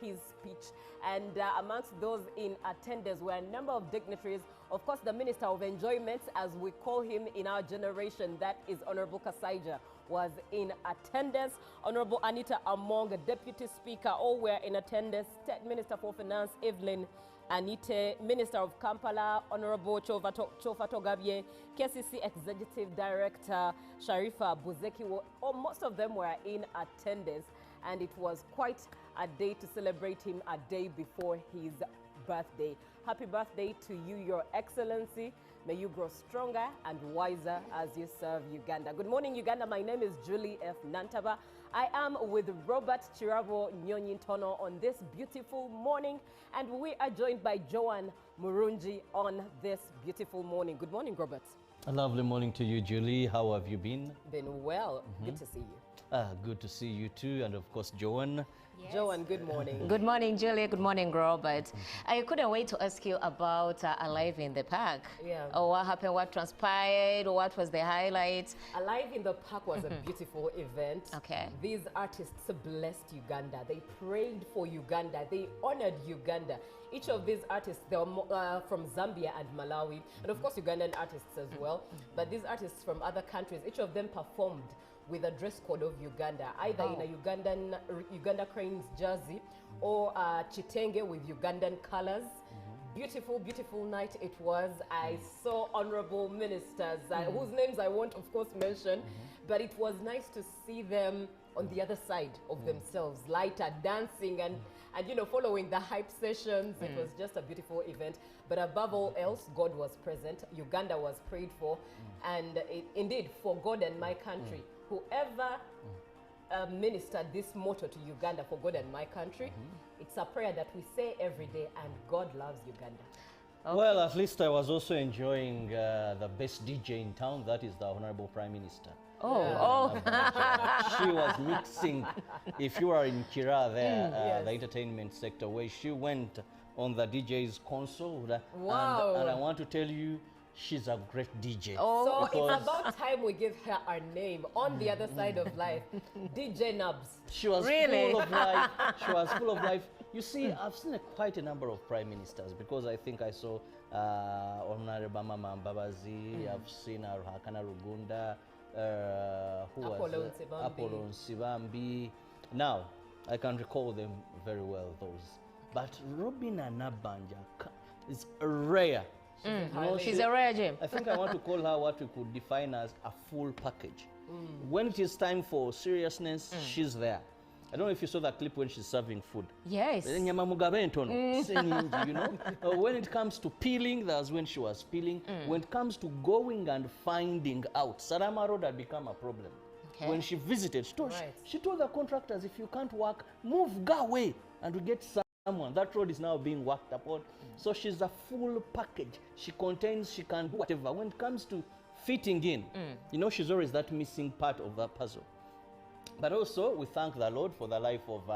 his speech. And amongst those in attendance were a number of dignitaries. Of course, the Minister of Enjoyment, as we call him in our generation, that is Honorable Kasaija, was in attendance. Honorable Anita Among, Deputy Speaker, all were in attendance. State Minister for Finance, Evelyn Anite, Minister of Kampala, Honorable Chofa Togabye, KCC Executive Director Sharifa Buzeki, most of them were in attendance, and it was quite a day to celebrate him a day before his birthday. Happy birthday to you, Your Excellency. May you grow stronger and wiser as you serve Uganda. Good morning, Uganda. My name is Julie F. Nantaba. I am with Robert Chirabo Nyonyintono on this beautiful morning, and we are joined by Joan Murungi on this beautiful morning. Good morning, Robert. A lovely morning to you, Julie. How have you been? Been well. Good to see you. Good to see you too, and of course, Joan. Yes. Joan, good morning. Good morning, Julie. Good morning, Robert. I couldn't wait to ask you about Alive in the Park. Yeah. What happened, what transpired, what was the highlight? Alive in the Park was a beautiful event. Okay. These artists blessed Uganda. They prayed for Uganda. They honored Uganda. Each of these artists, they were from Zambia and Malawi, and of course Ugandan artists as well. But these artists from other countries, each of them performed with a dress code of Uganda, either in a Uganda Cranes jersey or chitenge with Ugandan colors. Beautiful, beautiful night it was. I saw honorable ministers, whose names I won't, of course, mention, but it was nice to see them on the other side of themselves, lighter, dancing, and you know, following the hype sessions. It was just a beautiful event. But above all else, God was present. Uganda was prayed for, and indeed, for God and my country. Whoever ministered this motto to Uganda, for God and my country, it's a prayer that we say every day, and God loves Uganda. Okay. Well, at least I was also enjoying the best DJ in town, that is the Honorable Prime Minister. She was mixing, if you are in Kira there, the entertainment sector, where she went on the DJ's console. Wow. And I want to tell you, she's a great DJ. So it's about time we give her our name on the other side of life. DJ Nubs. She was Really? full of life. She was full of life. You see, I've seen quite a number of prime ministers, because I think I saw Honorable Mama Mbabazi, I've seen Ruhakana Rugunda, who was Apollo Nsibambi. Now, I can recall them very well, those. But Robin Anabanja is rare. She's a rare gem. I think I want to call her what we could define as a full package. When it is time for seriousness, she's there. I don't know if you saw that clip when she's serving food. Yes. You know, when it comes to peeling, that's when she was peeling. When it comes to going and finding out, Sarama Road had become a problem. Okay. When she visited, she told the contractors, if you can't work, move, go away, and we get someone. That road is now being worked upon. So she's a full package. She contains, she can do whatever. When it comes to fitting in, you know, she's always that missing part of that puzzle. But also, we thank the Lord for the life of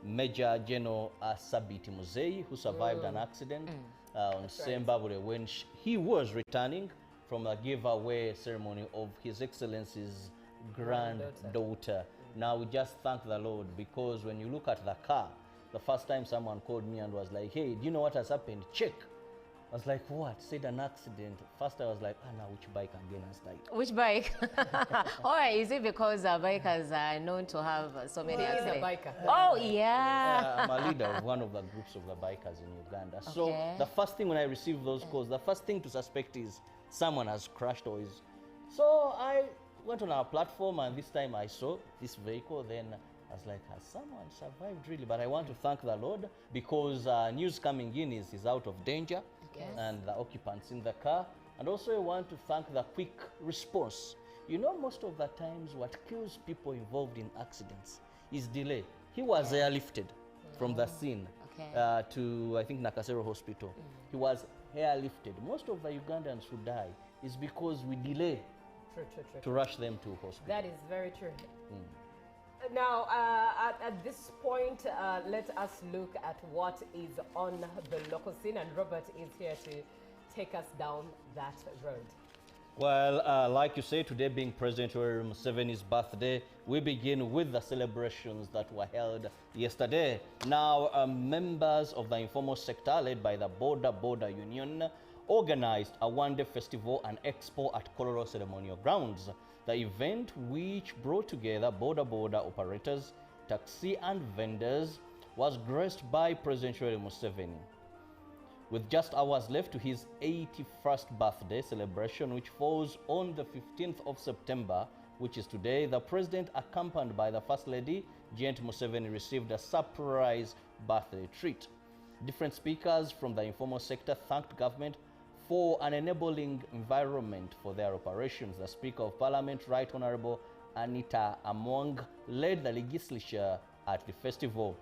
Major General Sabiti Muzei, who survived an accident on Sembabure when he was returning from a giveaway ceremony of His Excellency's granddaughter. Now, we just thank the Lord, because when you look at the car, the first time someone called me and was like, hey, do you know what has happened? Check. I was like, what? Said an accident. First I was like, now which bike again has died? Which bike? Or is it because bikers are known to have so many accidents? He's a biker. Oh, yeah. I'm a leader of one of the groups of the bikers in Uganda. So the first thing when I receive those calls, the first thing to suspect is someone has crashed or is... So I went on our platform, and this time I saw this vehicle. Then I was like, has someone survived really? But I want to thank the Lord, because news coming in is he's out of danger. Yes. And the occupants in the car. And also I want to thank the quick response. You know, most of the times what kills people involved in accidents is delay. He was airlifted from the scene to, I think, Nakasero Hospital. He was airlifted. Most of the Ugandans who die is because we delay to rush them to hospital. That is very true. Now, at this point, let us look at what is on the local scene, and Robert is here to take us down that road. Well, like you say, today being President Yoweri Museveni's birthday, we begin with the celebrations that were held yesterday. Now, members of the informal sector, led by the Border Union, organized a one-day festival and expo at Kololo Ceremonial Grounds. The event, which brought together border operators, taxi and vendors, was graced by President Yoweri Museveni. With just hours left to his 81st birthday celebration, which falls on the 15th of September, which is today, the president, accompanied by the First Lady, Janet Museveni, received a surprise birthday treat. Different speakers from the informal sector thanked government for an enabling environment for their operations. The Speaker of Parliament, Right Honorable Anita Among, led the legislature at the festival.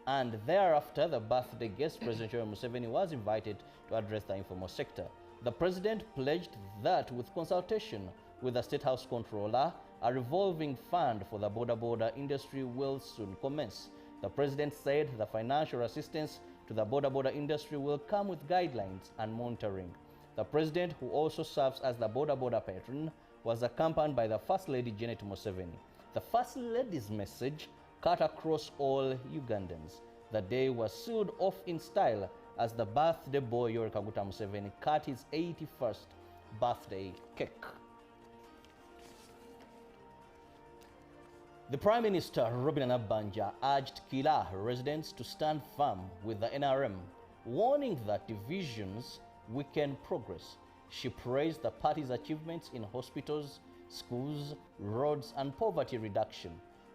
And thereafter, the birthday guest, President Yoweri Museveni, was invited to address the informal sector. The president pledged that with consultation with the State House Controller, a revolving fund for the border industry will soon commence. The president said the financial assistance to the border industry will come with guidelines and monitoring. The president, who also serves as the border patron, was accompanied by the First Lady, Janet Museveni. The First Lady's message cut across all Ugandans. The day was sealed off in style as the birthday boy Yoweri Kaguta Museveni cut his 81st birthday cake. The Prime Minister, Robin Nabbanja, urged Kira residents to stand firm with the NRM, warning that divisions weaken progress. She praised the party's achievements in hospitals, schools, roads, and poverty reduction.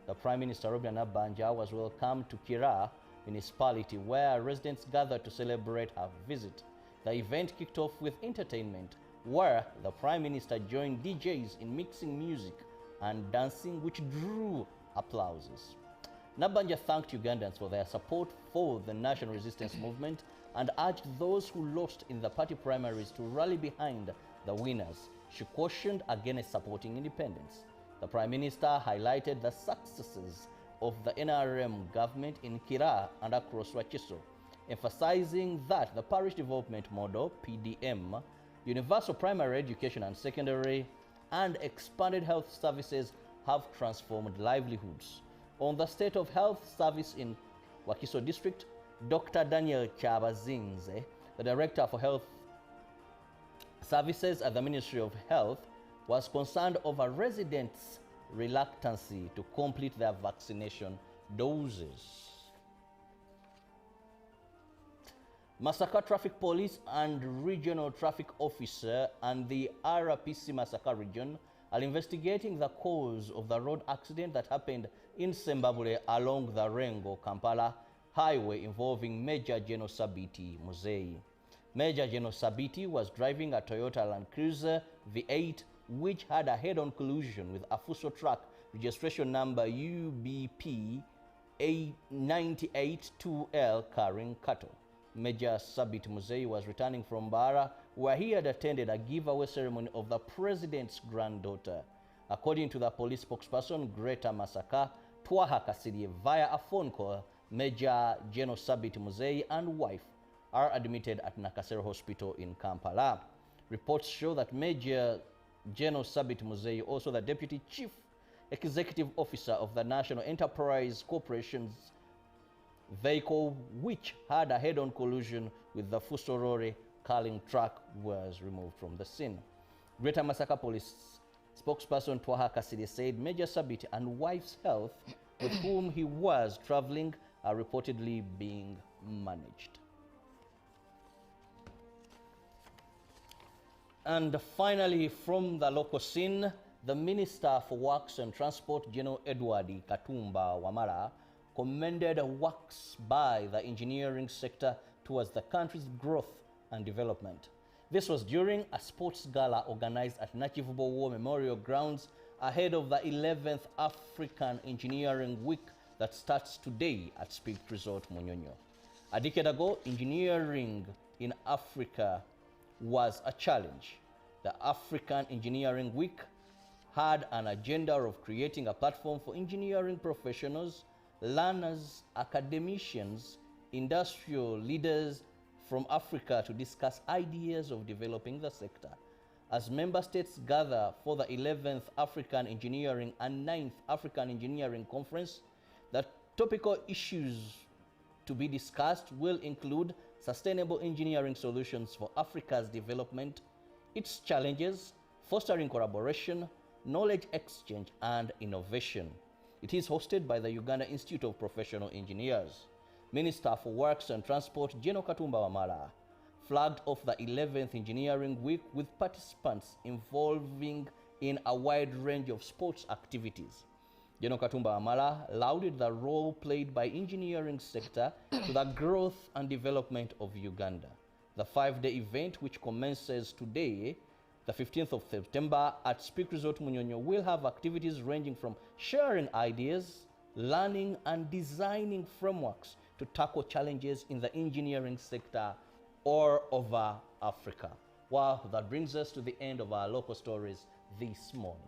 The Prime Minister, Robin Nabbanja, was welcomed to Kira municipality, where residents gathered to celebrate her visit. The event kicked off with entertainment, where the Prime Minister joined DJs in mixing music and dancing, which drew applauses. Nabbanja thanked Ugandans for their support for the national resistance movement and urged those who lost in the party primaries to rally behind the winners. She cautioned against supporting independence. The Prime Minister highlighted the successes of the NRM government in Kira and across Wakiso, emphasizing that the Parish Development Model, PDM, universal primary education and secondary, and expanded health services have transformed livelihoods. On the state of health service in Wakiso district, Dr. Daniel Chabazinze, the Director for Health Services at the Ministry of Health, was concerned over residents' reluctancy to complete their vaccination doses. Masaka Traffic Police and Regional Traffic Officer and the RPC Masaka region are investigating the cause of the road accident that happened in Sembabule along the Rengo-Kampala highway involving Major General Sabiti Muzei. Major General Sabiti was driving a Toyota Land Cruiser V8 which had a head-on collision with a Fuso truck registration number UBP 982L carrying cattle. Major Sabit Muzei was returning from Bara, where he had attended a giveaway ceremony of the president's granddaughter. According to the police spokesperson Greta Masaka Twaha Kasirye, via a phone call, Major General Sabit Muzei and wife are admitted at Nakasero Hospital in Kampala. Reports show that Major General Sabit Muzei, also the Deputy Chief Executive Officer of the National Enterprise Corporation's vehicle, which had a head-on collision with the Fusorore carrying truck, was removed from the scene. Greater Masaka Police spokesperson Twaha Kasirye said Major Sabit and wife's health, with whom he was traveling, are reportedly being managed. And finally, from the local scene, the Minister for Works and Transport, General Edward Katumba Wamala, commended works by the engineering sector towards the country's growth and development. This was during a sports gala organized at Nakivubo War Memorial Grounds ahead of the 11th African Engineering Week that starts today at Speed Resort Munyonyo. A decade ago, engineering in Africa was a challenge. The African Engineering Week had an agenda of creating a platform for engineering professionals, learners, academicians, industrial leaders from Africa to discuss ideas of developing the sector. as member states gather for the 11th African Engineering and 9th African Engineering Conference. The topical issues to be discussed will include sustainable engineering solutions for Africa's development, its challenges, fostering collaboration, knowledge exchange, and innovation. It is hosted by the Uganda Institute of Professional Engineers. Minister for Works and Transport, General Katumba Wamala, flagged off the 11th Engineering Week with participants involving in a wide range of sports activities. General Katumba Wamala lauded the role played by engineering sector to the growth and development of Uganda. The 5-day event, which commences today, the 15th of September, at Speak Resort Munyonyo, will have activities ranging from sharing ideas, learning, and designing frameworks to tackle challenges in the engineering sector all over Africa. Wow, that brings us to the end of our local stories this morning.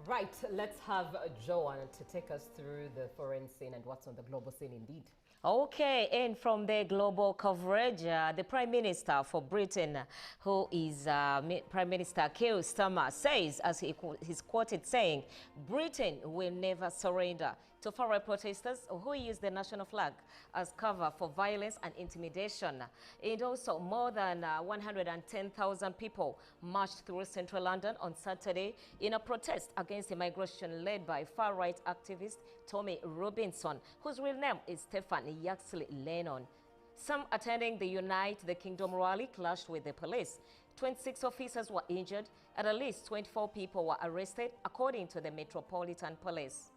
Right, let's have Joanne to take us through the foreign scene and what's on the global scene indeed. Okay, and from the global coverage, the Prime Minister for Britain, who is Prime Minister Keir Starmer, says, as he's quoted saying, Britain will never surrender to far-right protesters who use the national flag as cover for violence and intimidation. And also, more than 110,000 people marched through central London on Saturday in a protest against immigration led by far-right activist Tommy Robinson, whose real name is Stephen Yaxley Lennon. Some attending the Unite the Kingdom rally clashed with the police. 26 officers were injured and at least 24 people were arrested, according to the Metropolitan Police.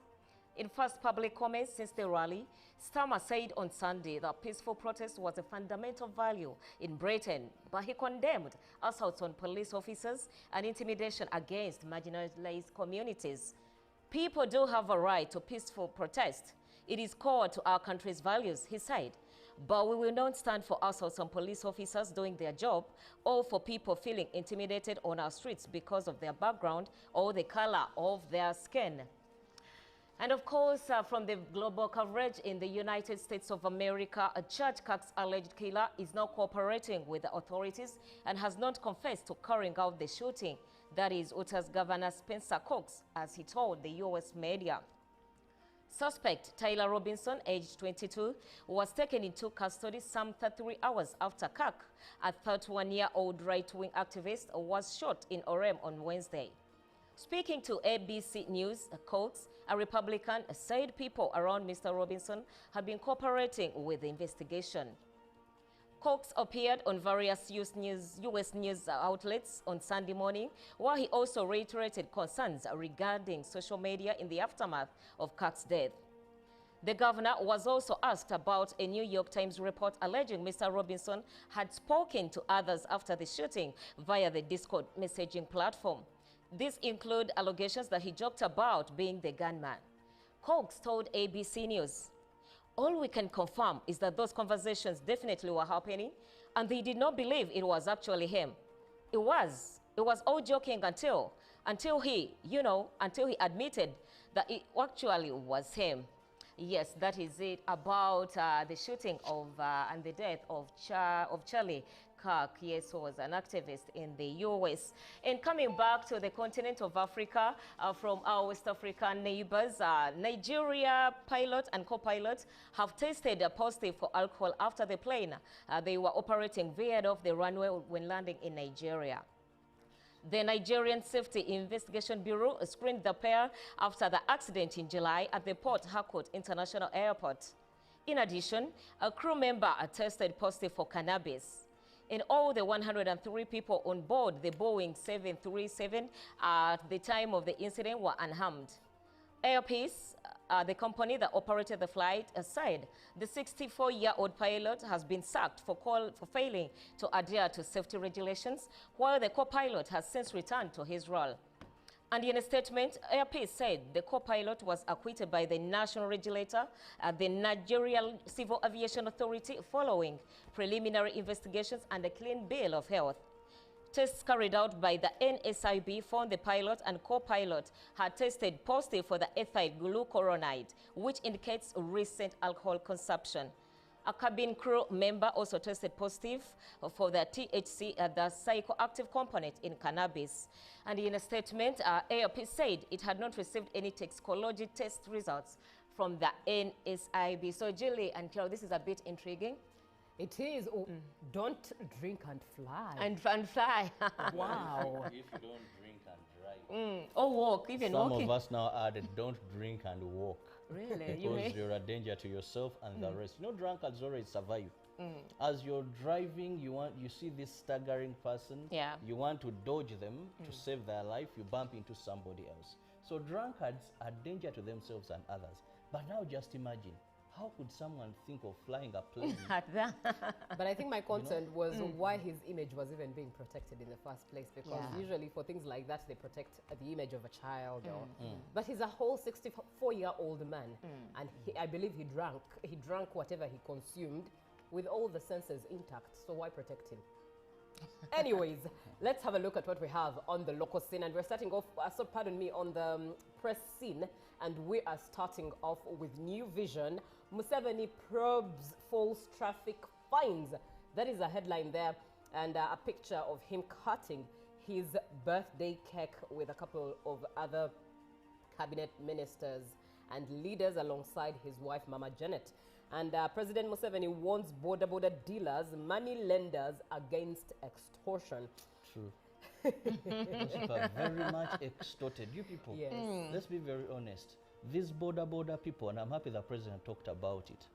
In first public comments since the rally, Starmer said on Sunday that peaceful protest was a fundamental value in Britain, but he condemned assaults on police officers and intimidation against marginalized communities. People do have a right to peaceful protest. It is core to our country's values, he said. But we will not stand for assaults on police officers doing their job or for people feeling intimidated on our streets because of their background or the color of their skin. And of course, from the global coverage in the United States of America, a Church Kirk's alleged killer is now cooperating with the authorities and has not confessed to carrying out the shooting. That is Utah's Governor Spencer Cox, as he told the U.S. media. Suspect Tyler Robinson, aged 22, was taken into custody some 33 hours after Kirk, a 31-year-old right-wing activist, was shot in Orem on Wednesday. Speaking to ABC News, Coates, a Republican, said people around Mr. Robinson have been cooperating with the investigation. Cox appeared on various US news outlets on Sunday morning, while he also reiterated concerns regarding social media in the aftermath of Kirk's death. The governor was also asked about a New York Times report alleging Mr. Robinson had spoken to others after the shooting via the Discord messaging platform. These include allegations that he joked about being the gunman. Cox told ABC News, "All we can confirm is that those conversations definitely were happening, and they did not believe it was actually him. It was all joking until he admitted that it actually was him." Yes, that is it about the shooting of and the death of Charlie Kirk. Yes, who was an activist in the U.S. And coming back to the continent of Africa, from our West African neighbors, Nigeria pilot and co-pilot have tested positive for alcohol after the plane they were operating veered off the runway when landing in Nigeria. The Nigerian Safety Investigation Bureau screened the pair after the accident in July at the Port Harcourt International Airport. In addition, a crew member tested positive for cannabis. And all the 103 people on board the Boeing 737 at the time of the incident were unharmed. Air Peace, the company that operated the flight, said the 64-year-old pilot has been sacked for failing to adhere to safety regulations, while the co-pilot has since returned to his role. And in a statement, Air Peace said the co-pilot was acquitted by the national regulator at the Nigerian Civil Aviation Authority following preliminary investigations and a clean bill of health. Tests carried out by the NSIB found the pilot and co-pilot had tested positive for the ethyl glucuronide, which indicates recent alcohol consumption. A cabin crew member also tested positive for the THC, the psychoactive component in cannabis. And in a statement, AOP said it had not received any toxicology test results from the NSIB. So Julie and Carol, this is a bit intriguing. It is. Oh, don't drink and fly. And fly. Wow. If you don't drink and drive. Or walk, even walking. Some of us now added, don't drink and walk. Really? Because you're a danger to yourself and the rest. You know, drunkards always survive. As you're driving, you see this staggering person. Yeah. You want to dodge them to save their life. You bump into somebody else. So drunkards are danger to themselves and others. But now just imagine, how could someone think of flying a plane? But I think my concern was why his image was even being protected in the first place, because usually for things like that, they protect the image of a child. But he's a whole 64-year-old man, and I believe he drank whatever he consumed with all the senses intact, so why protect him? Anyways, let's have a look at what we have on the local scene, and we're starting off, so pardon me, on the press scene, and we are starting off with New Vision. Museveni probes false traffic fines. That is a headline there, and a picture of him cutting his birthday cake with a couple of other cabinet ministers and leaders alongside his wife, Mama Janet. And President Museveni warns border dealers, money lenders against extortion. True. Those people are very much extorted. You people, Yes. let's be very honest. These border people, and I'm happy the president talked about it.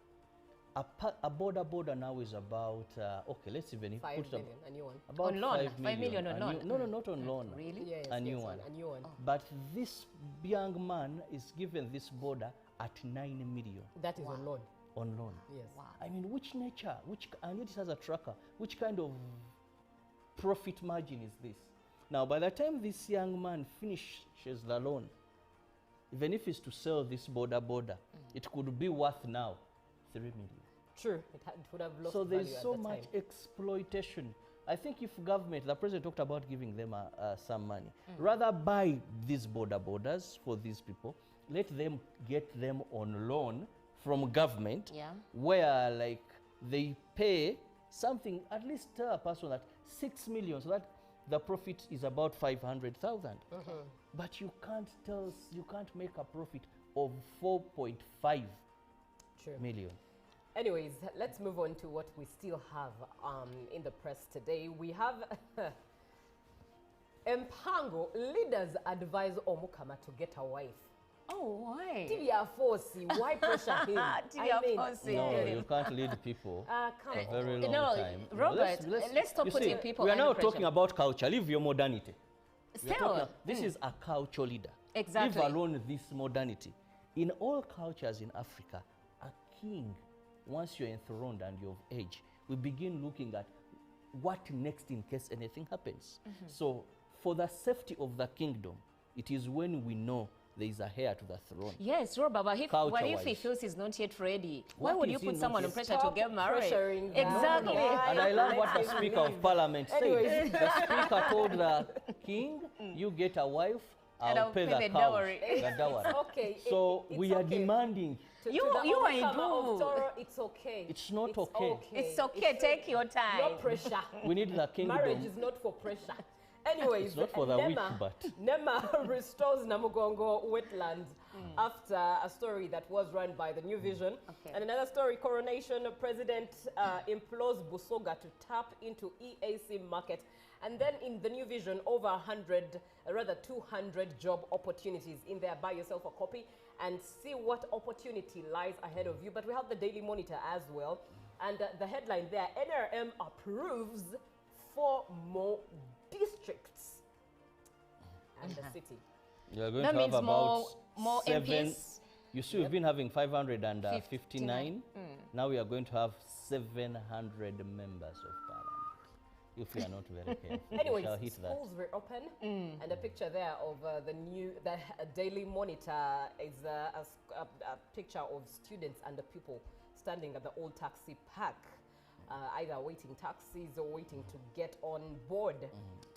A border now is about, okay, let's even 5 put it million, a new one. about On loan, 5 million. on loan. No, not on loan. Really? Yes, A new yes, one. a new one. But this young man is given this border at 9 million That is on loan. on loan. Yes. Wow. I mean, which nature, and it has a tracker, which kind of profit margin is this? Now, by the time this young man finishes the loan, even if it's to sell this border, it could be worth now 3 million. True, it would have lost So there's value at so the much time. exploitation. I think if government, the president talked about giving them some money, rather buy these borders for these people, let them get them on loan from government, where like they pay something, at least tell a person that 6 million, so that the profit is about 500,000. But you can't make a profit of 4.5 million. Anyways, let's move on to what we still have in the press today. We have Mpango, leaders advise Omukama to get a wife. Oh, why? Tivia Fosi, why pressure him? No, you can't lead people come a very on. long time. Robert, let's stop you putting see, people we are under now pressure. talking about culture. Leave your modernity. Still, This is a culture leader. Exactly. Leave alone this modernity. In all cultures in Africa, a king, once you're enthroned and you're of age, we begin looking at what next in case anything happens. So for the safety of the kingdom, it is when we know there is a heir to the throne. yes, Robert, but what if he feels he's not yet ready? Why would you put someone on pressure to get married? Exactly. And I love what the Speaker of Parliament said. The Speaker told the king, you get a wife, I'll pay the dowry. The dowry. It's okay. So we are demanding. You are Toro, it's okay. It's not okay. It's okay, take your time. No pressure. We need the kingdom. Marriage is not for pressure. Anyways, It's not for the weak, but Nema restores Namugongo wetlands after a story that was run by the New Vision. And another story, coronation president implores Busoga to tap into EAC market. And then in the New Vision, over 200 job opportunities in there. Buy yourself a copy and see what opportunity lies ahead of you. But we have the Daily Monitor as well. And the headline there, NRM approves 4 more districts and the city. you are going That to have means about more 7. MPs. You see, we've been having 559. Now we are going to have 700 members of parliament. If we are not very careful, Anyways, we shall hit that. schools were open, and a picture there of the Daily Monitor is a picture of students and the people standing at the old taxi park, either waiting taxis or waiting to get on board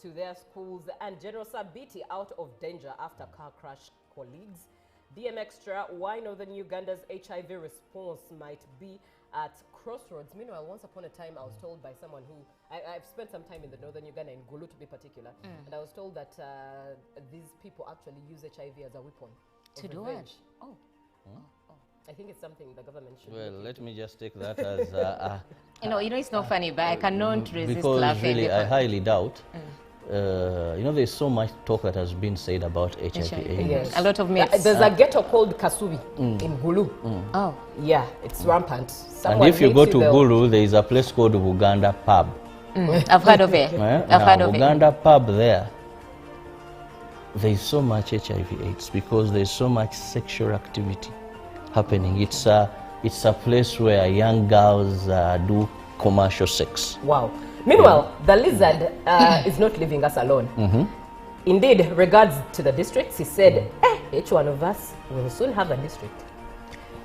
to their schools. And General Sabiti out of danger after car crash. Colleagues DM Extra, why Northern Uganda's HIV response might be at crossroads. Meanwhile, once upon a time, I was told by someone who, I've spent some time in the Northern Uganda, in Gulu to be particular, and I was told that these people actually use HIV as a weapon. To do it? Oh. I think it's something the government should. Well, let me just take that as it's not funny, but I cannot resist because laughing. Really, I highly doubt. There's so much talk that has been said about HIV/AIDS. Yes. A lot of myths. There's a ghetto called Kasubi in Gulu. Oh. Yeah, it's rampant. And if you go to Gulu, there is a place called Uganda Pub. I've heard of it. I've heard of Uganda Pub there is so much HIV/AIDS because there's so much sexual activity happening. It's a place where young girls do commercial sex. Wow. Meanwhile, the lizard is not leaving us alone. Indeed, regards to the districts, he said, each one of us will soon have a district.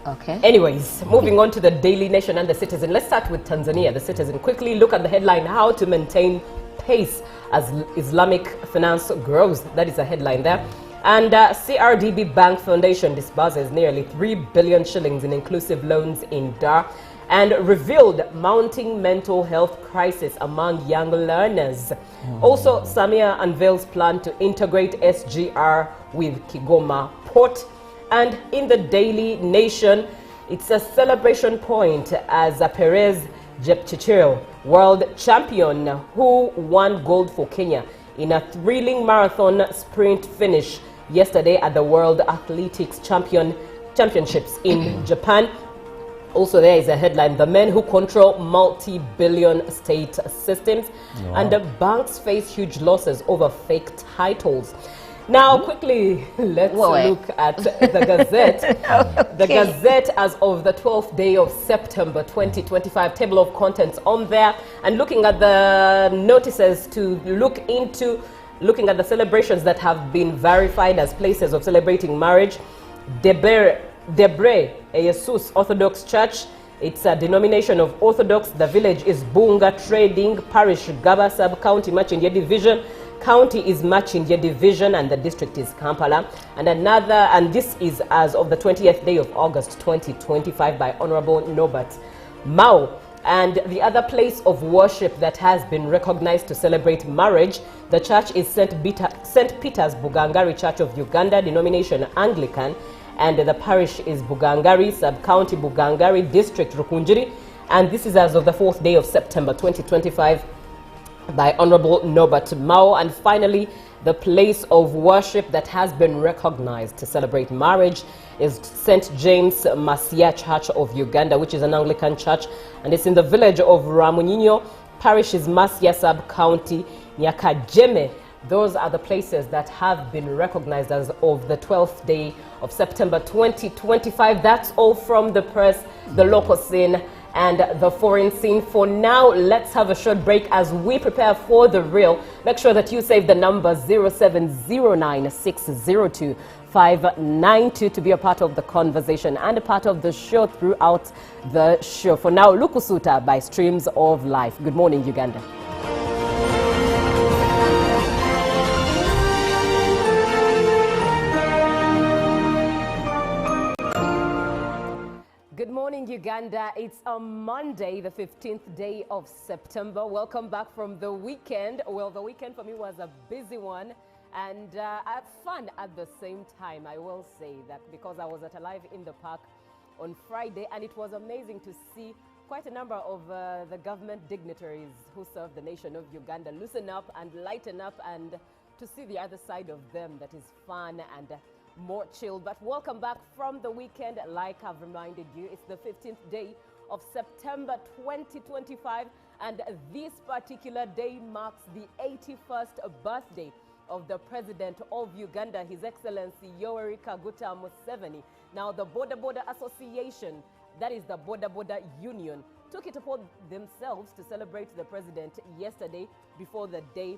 Okay. Anyways, moving on to the Daily Nation and the Citizen. Let's start with Tanzania. The Citizen. Quickly look at the headline, how to maintain pace as Islamic finance grows. That is a headline there. And CRDB Bank Foundation disburses nearly 3 billion shillings in inclusive loans in Dar, and revealed mounting mental health crisis among young learners. Also, Samia unveils plan to integrate SGR with Kigoma Port. And in the Daily Nation, it's a celebration point as Perez Jepchirchir, world champion who won gold for Kenya in a thrilling marathon sprint finish yesterday at the World Athletics Championships in Japan. Also, there is a headline, the men who control multi-billion state systems. Wow. And the banks face huge losses over fake titles. Now, quickly, let's look at the Gazette. Okay. The Gazette as of the 12th day of September 2025, table of contents on there. And looking at the notices to looking at the celebrations that have been verified as places of celebrating marriage. Debre Jesus Orthodox Church, it's a denomination of Orthodox. The village is Bunga Trading Parish, Gaba Sub-County, Machindia Division. County is Machindia Division, and the district is Kampala. And this is as of the 20th day of August 2025 by Honorable Norbert Mao. And the other place of worship that has been recognized to celebrate marriage, the church is St. Peter's Bugangari Church of Uganda, denomination Anglican, and the parish is Bugangari, Sub-County Bugangari, District Rukunjiri. And this is as of the 4th day of September 2025 by Honorable Norbert Mao. And finally, the place of worship that has been recognized to celebrate marriage is St. James Masia Church of Uganda, which is an Anglican church, and it's in the village of Ramunyinyo. Parish is Masia Sub-County, Nyakajeme. Those are the places that have been recognized as of the 12th day of September 2025. That's all from the press, the local scene, and the foreign scene. For now, let's have a short break as we prepare for the real. Make sure that you save the number 0709602592 to be a part of the conversation and a part of the show throughout the show. For now, Lukusuta by Streams of Life. Good morning, Uganda. Good morning, Uganda. It's a Monday, the 15th day of September. Welcome back from the weekend. Well, the weekend for me was a busy one and fun at the same time. I will say that because I was at Alive in the Park on Friday, and it was amazing to see quite a number of the government dignitaries who serve the nation of Uganda loosen up and lighten up, and to see the other side of them that is fun and more chill. But welcome back from the weekend. Like I've reminded you, it's the 15th day of September 2025, and this particular day marks the 81st birthday of the President of Uganda, His Excellency Yoweri Kaguta Museveni. Now, the Border Association, that is the Border Union, took it upon themselves to celebrate the President yesterday before the day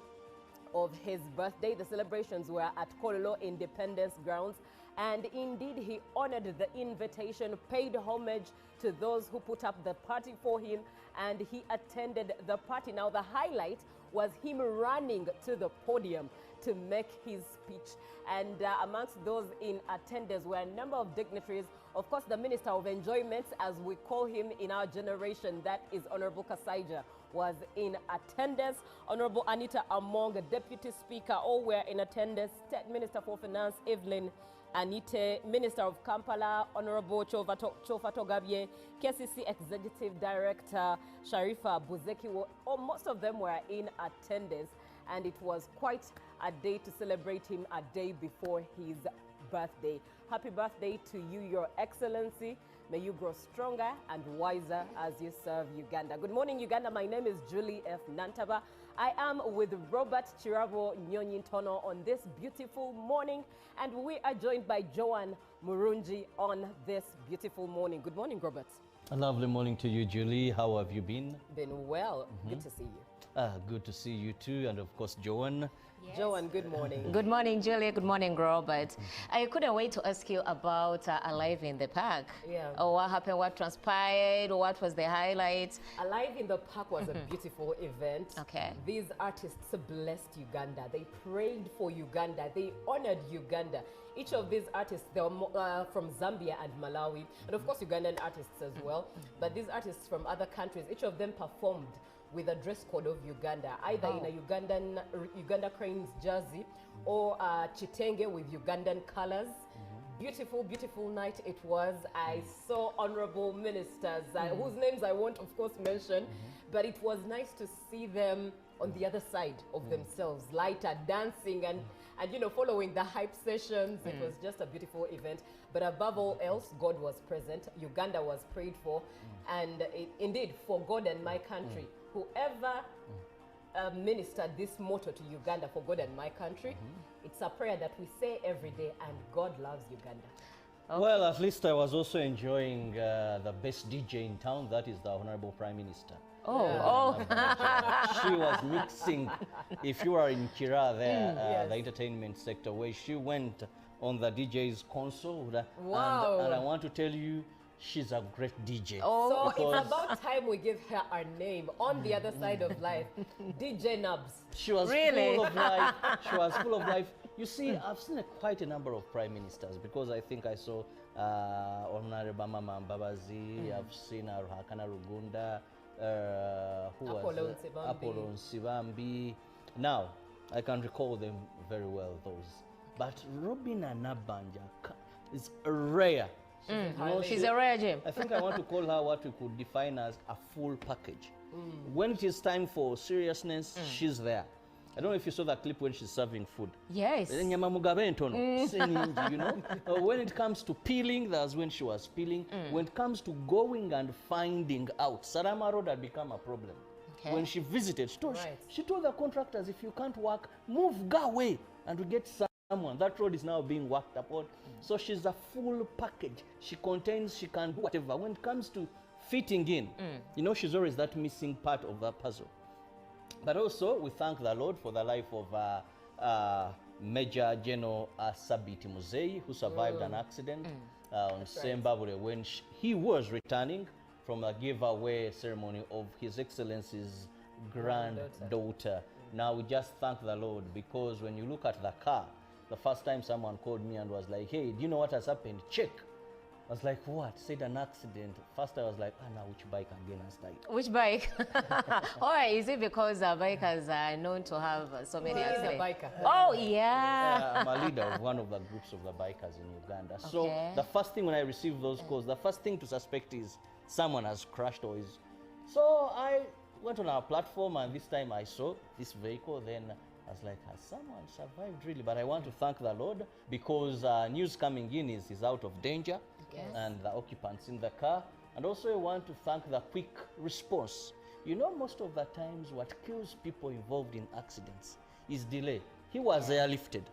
of his birthday. The celebrations were at Kololo Independence Grounds, and indeed he honored the invitation, paid homage to those who put up the party for him, and he attended the party. Now, the highlight was him running to the podium, to make his speech. And amongst those in attendance were a number of dignitaries. Of course, the Minister of Enjoyment, as we call him in our generation, that is Honorable Kasaija, was in attendance. Honorable Anita Among, Deputy Speaker, all were in attendance. State Minister for Finance, Evelyn Anite, Minister of Kampala, Honorable Chofa Togabye, KCC Executive Director, Sharifa Buzeki, most of them were in attendance. And it was quite a day to celebrate him a day before his birthday. Happy birthday to you, Your Excellency. May you grow stronger and wiser as you serve Uganda. Good morning, Uganda. My name is Julie F. Nantaba. I am with Robert Chirabo Nyonyintono on this beautiful morning, and we are joined by Joan Murunji on this beautiful morning. Good morning, Robert. A lovely morning to you, Julie. How have you been? Been well. Good to see you. Good to see you too, and of course, Joan. Yes. Joan, good morning. Good morning, Julia. Good morning, Robert. I couldn't wait to ask you about Alive in the Park. Yeah. What happened, what transpired, what was the highlight? Alive in the Park was a beautiful event. Okay. These artists blessed Uganda. They prayed for Uganda. They honored Uganda. Each of these artists, they were from Zambia and Malawi, and of course Ugandan artists as well. But these artists from other countries, each of them performed with a dress code of Uganda, either in a Uganda Cranes jersey or chitenge with Ugandan colors. Beautiful, beautiful night it was. I saw honorable ministers, whose names I won't, of course, mention, but it was nice to see them on the other side of themselves, lighter, dancing, and you know, following the hype sessions. It was just a beautiful event. But above all else, God was present. Uganda was prayed for, and indeed, for God and my country. Whoever ministered this motto to Uganda, for God and my country, it's a prayer that we say every day, and God loves Uganda. Okay. Well, at least I was also enjoying the best DJ in town, that is the Honorable Prime Minister. She was mixing. If you are in Kira there, yes. the entertainment sector, where she went on the DJ's console, Wow. and I want to tell you, she's a great DJ. So it's about time we give her our name on the other side of life. DJ Nubs. She was Really? full of life. She was full of life. You see, I've seen quite a number of prime ministers, because I think I saw Honorable Mama Mbabazi, I've seen Ruhakana Rugunda, Apollo Nsibambi. Now, I can recall them very well, those. But Robina Nabanja is rare. She's a rare gem. I think I want to call her what we could define as a full package. When it is time for seriousness, she's there. I don't know if you saw that clip when she's serving food. Yes. You know, when it comes to peeling, that's when she was peeling. When it comes to going and finding out, Sarama Road had become a problem. Okay. When she visited, Right. she told the contractors, if you can't work, move, go away, and we get someone. That road is now being worked upon. So she's a full package. She contains, she can do whatever. When it comes to fitting in, you know, she's always that missing part of that puzzle. But also, we thank the Lord for the life of Major General Sabiti Muzei, who survived an accident on Sembabule when he was returning from a giveaway ceremony of His Excellency's granddaughter. Now, we just thank the Lord, because when you look at the car, the first time someone called me and was like, hey, do you know what has happened? Check. I was like, what? Said an accident. First I was like, now which bike again has died? Which bike? Or is it because bikers are known to have so many accidents? He's a biker. Oh, yeah. I'm a leader of one of the groups of the bikers in Uganda. So the first thing when I receive those calls, the first thing to suspect is someone has crashed or is... So I went on our platform, and this time I saw this vehicle. Then I was like, has someone survived really? But I want to thank the Lord, because news coming in is he's out of danger. Yes. And the occupants in the car. And also I want to thank the quick response. You know, most of the times what kills people involved in accidents is delay. He was airlifted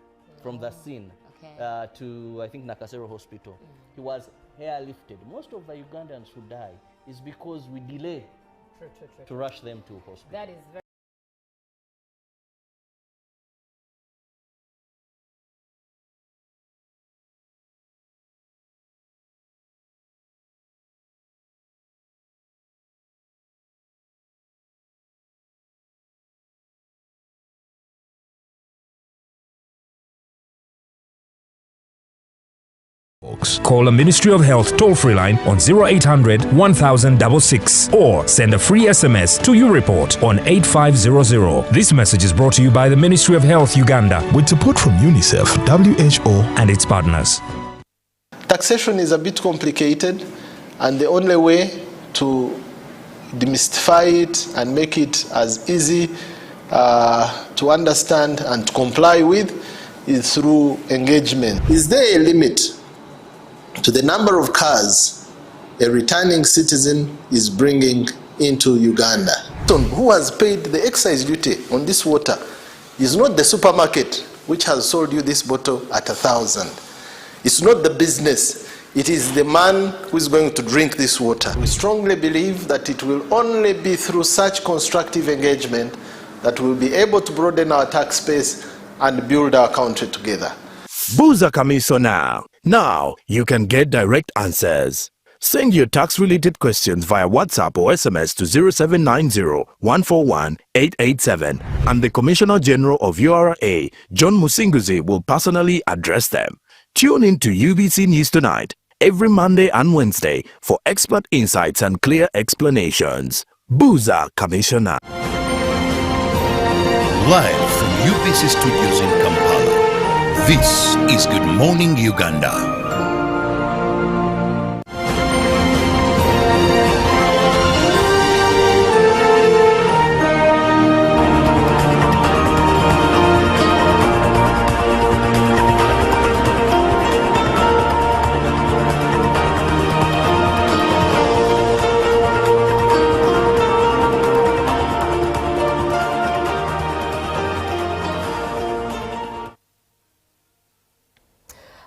from the scene to, I think, Nakasero Hospital. He was airlifted. Most of the Ugandans who die is because we delay to rush them to hospital. That is very Call a Ministry of Health toll-free line on 0800 1066 or send a free SMS to YouReport on 8500. This message is brought to you by the Ministry of Health Uganda with support from UNICEF, WHO and its partners. Taxation is a bit complicated, and the only way to demystify it and make it as easy to understand and comply with is through engagement. Is there a limit to the number of cars a returning citizen is bringing into Uganda? Who has paid the excise duty on this water is not the supermarket which has sold you this bottle at 1,000. It's not the business. It is the man who is going to drink this water. We strongly believe that it will only be through such constructive engagement that we'll be able to broaden our tax base and build our country together. Buza Commissioner. Now you can get direct answers. Send your tax-related questions via WhatsApp or SMS to 0790 141 887 and the Commissioner General of URA, John Musinguzi, will personally address them. Tune in to UBC News Tonight every Monday and Wednesday for expert insights and clear explanations. Buza Commissioner. Live from UBC Studios in Kampala, this is Good Morning Uganda.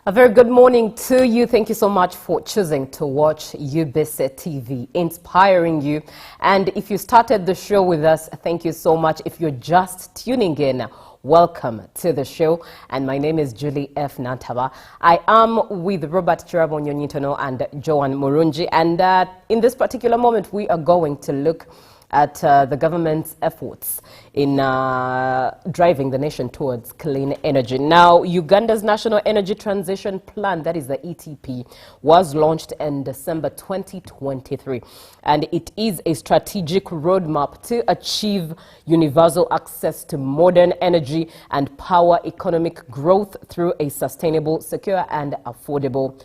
A very good morning to you. Thank you so much for choosing to watch UBC TV, inspiring you. And if you started the show with us, thank you so much. If you're just tuning in, welcome to the show. And my name is Julie F. Nantaba. I am with Robert Chirabonyonyitono and Joan Murunji. And in this particular moment, we are going to look at the government's efforts in driving the nation towards clean energy. Now, Uganda's National Energy Transition Plan, that is the ETP, was launched in December 2023. And it is a strategic roadmap to achieve universal access to modern energy and power economic growth through a sustainable, secure and affordable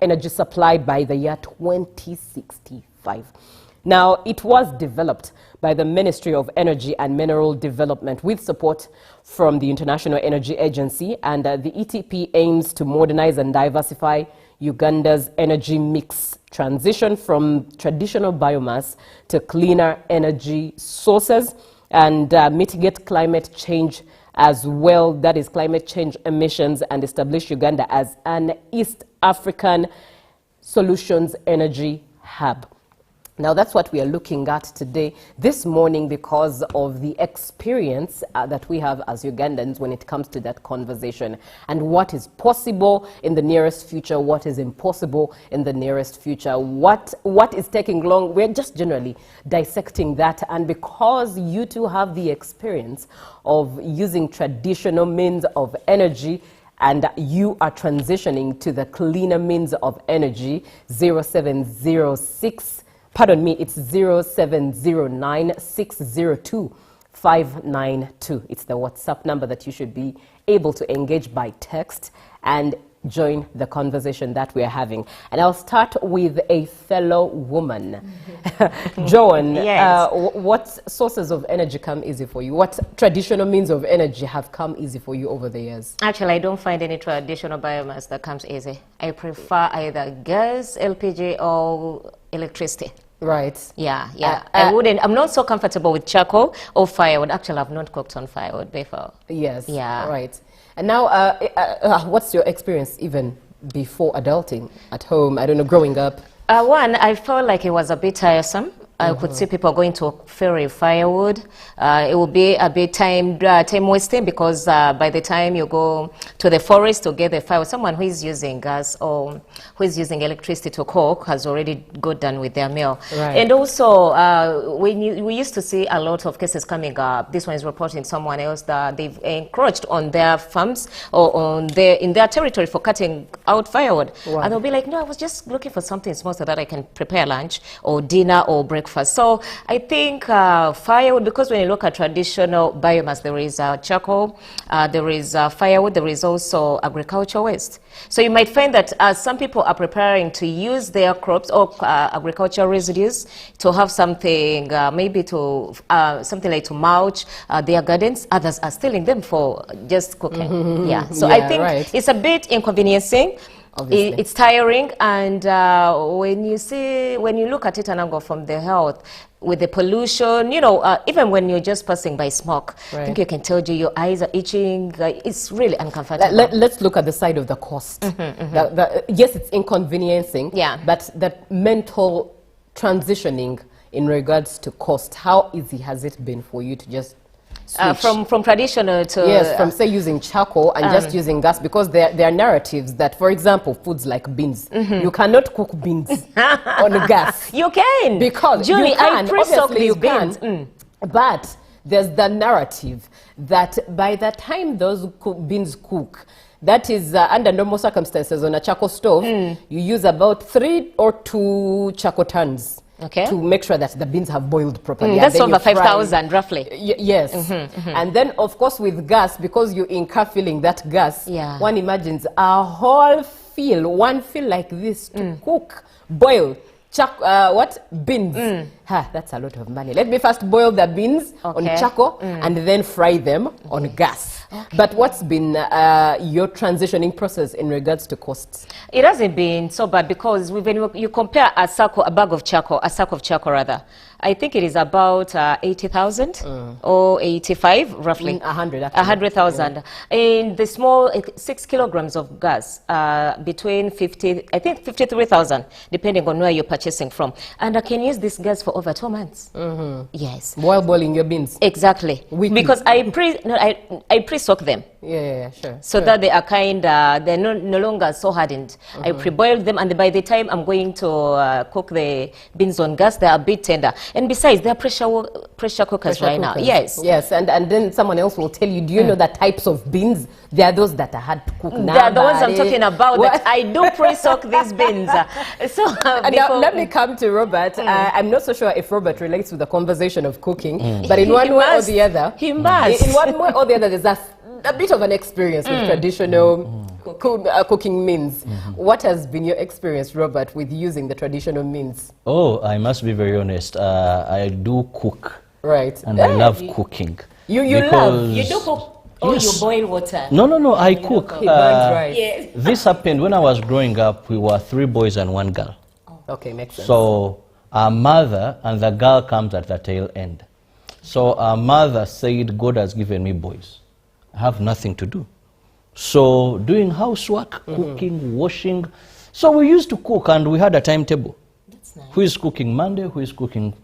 energy supply by the year 2065. Now, it was developed by the Ministry of Energy and Mineral Development with support from the International Energy Agency, and the ETP aims to modernize and diversify Uganda's energy mix, transition from traditional biomass to cleaner energy sources, and mitigate climate change as well, that is climate change emissions, and establish Uganda as an East African solutions energy hub. Now, that's what we are looking at today, this morning, because of the experience that we have as Ugandans when it comes to that conversation and what is possible in the nearest future, what is impossible in the nearest future, what is taking long. We're just generally dissecting that. And because you two have the experience of using traditional means of energy, and you are transitioning to the cleaner means of energy, 0706. Pardon me, it's 0709602592. It's the WhatsApp number that you should be able to engage by text and join the conversation that we are having. And I'll start with a fellow woman. Joan, yes. What sources of energy come easy for you? What traditional means of energy have come easy for you over the years? Actually, I don't find any traditional biomass that comes easy. I prefer either gas, LPG, or electricity. Right. Yeah. I'm not so comfortable with charcoal or firewood. Actually, I've not cooked on firewood before. Yes. Yeah. Right. And now, what's your experience even before adulting at home? I don't know, growing up? One, I felt like it was a bit tiresome. I could see people going to ferry firewood. It will be a bit time wasting because by the time you go to the forest to get the firewood, someone who is using gas or who is using electricity to cook has already got done with their meal. Right. And also, we used to see a lot of cases coming up. This one is reporting someone else that they've encroached on their farms or in their territory for cutting out firewood. Wow. And they'll be like, no, I was just looking for something small so that I can prepare lunch or dinner or breakfast. So I think firewood, because when you look at traditional biomass, there is charcoal, there is firewood, there is also agricultural waste. So you might find that some people are preparing to use their crops or agricultural residues to have something, maybe to something like to mulch their gardens. Others are stealing them for just cooking. Yeah. So I think it's a bit inconveniencing. It's tiring, and when you look at it an angle from the health, with the pollution, you know, even when you're just passing by smoke, I think you can tell your eyes are itching. It's really uncomfortable. Let's look at the side of the cost. Yes, it's inconveniencing, but that mental transitioning in regards to cost, how easy has it been for you to just from traditional to... Yes, from say using charcoal and just using gas, because there are narratives that, for example, foods like beans, you cannot cook beans on gas. You can. Because Julie, you can, I pre-soak these beans. But there's the narrative that by the time those beans cook, that is under normal circumstances on a charcoal stove, you use about 3 or 2 charcoal tons. To make sure that the beans have boiled properly. That's over 5,000 roughly. Yes. And then, of course, with gas, because you incur filling that gas, one imagines a whole one field like this to cook, boil, beans. That's a lot of money. Let me first boil the beans on charcoal and then fry them on gas. But what's been your transitioning process in regards to costs? It hasn't been so bad, because when you compare a sack of charcoal rather, I think it is about 80,000 or 85 roughly. 100,000. In the small 6 kilograms of gas, between 53,000, depending on where you're purchasing from. And I can use this gas for over 2 months. Yes. While boiling your beans? Exactly. Weekly. Because I pre-soak them. Sure. So that they are they're no longer so hardened. I pre-boiled them, and by the time I'm going to cook the beans on gas, they're a bit tender. And besides, they're pressure cookers right now. Yes. Yes, and then someone else will tell you, do you know the types of beans? There are those that are hard to cook. They are the ones I'm talking about. That I do pre-soak these beans. So now, let me come to Robert. I'm not so sure if Robert relates to the conversation of cooking, but in one way or the other, he must. In one way or the other, there's a bit of an experience with traditional cooking means. What has been your experience, Robert, with using the traditional means? Oh, I must be very honest. I do cook. Right. And I love cooking. You love? You do cook? Oh, you boil water? No, I cook. He burns rice. Yes. This happened when I was growing up. We were 3 boys and 1 girl. Okay, makes sense. So our mother and the girl comes at the tail end. So our mother said, God has given me boys. I have nothing to do. So doing housework, cooking, washing. So we used to cook, and we had a timetable. That's nice. Who is cooking Monday, who is cooking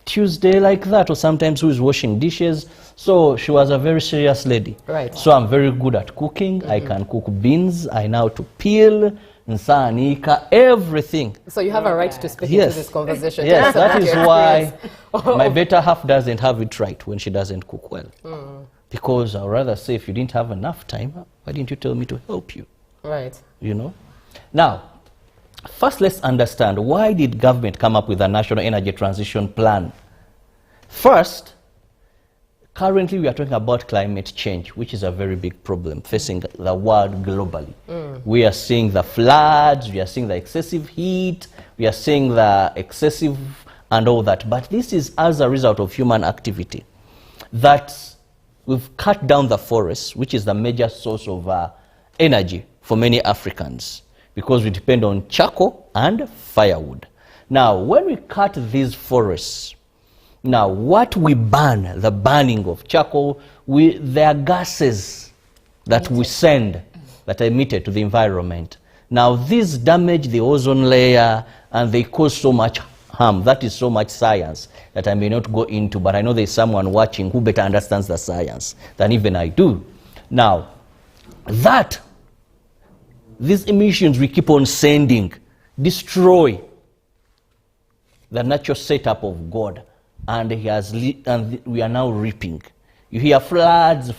Tuesday, like that, or sometimes who is washing dishes. So she was a very serious lady. Right. So I'm very good at cooking. I can cook beans. I know how to peel, nsanika, everything. So you have a right to speak into this conversation. Yes, that is why my better half doesn't have it right when she doesn't cook well. Because I'd rather say, if you didn't have enough time, why didn't you tell me to help you? Right. You know? Now, first let's understand, why did government come up with a national energy transition plan? First, currently we are talking about climate change, which is a very big problem facing the world globally. We are seeing the floods, we are seeing the excessive heat, we are seeing the excessive and all that. But this is as a result of human activity. That we've cut down the forests, which is the major source of energy for many Africans, because we depend on charcoal and firewood. Now, when we cut these forests, now what we burn, the burning of charcoal, there are gases that we send that are emitted to the environment. Now, these damage the ozone layer, and they cause so much harm. That is so much science that I may not go into, but I know there's someone watching who better understands the science than even I do. Now, these emissions we keep on sending destroy the natural setup of God, and and we are now reaping. You hear floods,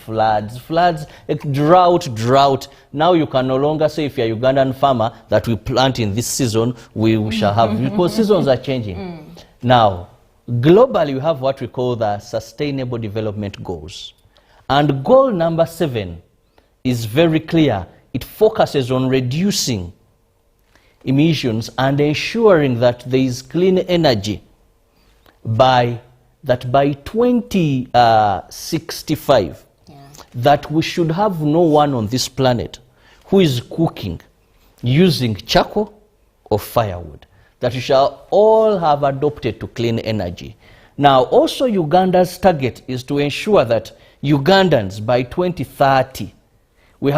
drought. Now you can no longer say, if you're a Ugandan farmer, that we plant in this season, we shall have, because seasons are changing. Now, globally, we have what we call the Sustainable Development Goals. And goal number 7 is very clear. It focuses on reducing emissions and ensuring that there is clean energy by 2065, that we should have no one on this planet who is cooking using charcoal or firewood, that we shall all have adopted to clean energy. Now, also Uganda's target is to ensure that Ugandans by 2030 we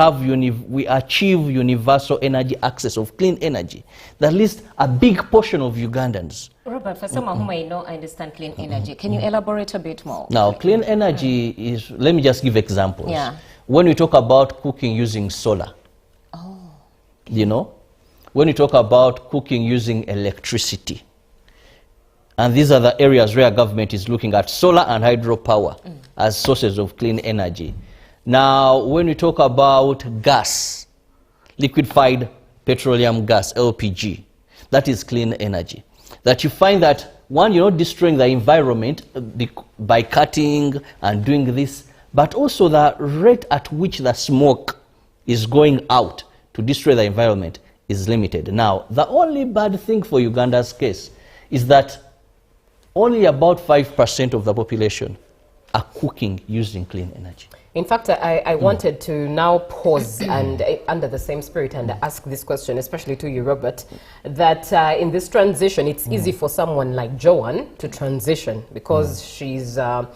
achieve universal energy access of clean energy. At least a big portion of Ugandans. Robert, for someone who may not understand clean energy, can you elaborate a bit more? Now, clean energy is, let me just give examples. Yeah. When we talk about cooking using solar, you know, when we talk about cooking using electricity, and these are the areas where government is looking at solar and hydropower as sources of clean energy. Now, when we talk about gas, liquefied petroleum gas, LPG, that is clean energy. That you find that, one, you're not destroying the environment by cutting and doing this, but also the rate at which the smoke is going out to destroy the environment is limited. Now, the only bad thing for Uganda's case is that only about 5% of the population are cooking using clean energy. In fact, I wanted to now pause and under the same spirit and ask this question, especially to you, Robert, that in this transition, it's easy for someone like Joanne to transition because she's her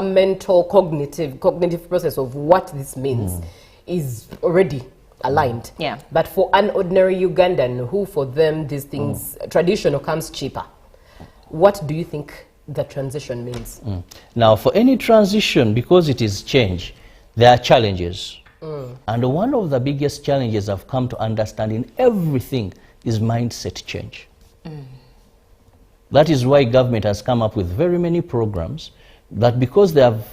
mental cognitive process of what this means is already aligned. Yeah. But for an ordinary Ugandan who, for them, these things, traditional comes cheaper, what do you think the transition means? Now, for any transition, because it is change, there are challenges. And one of the biggest challenges I've come to understand in everything is mindset change. That is why government has come up with very many programs that, because they have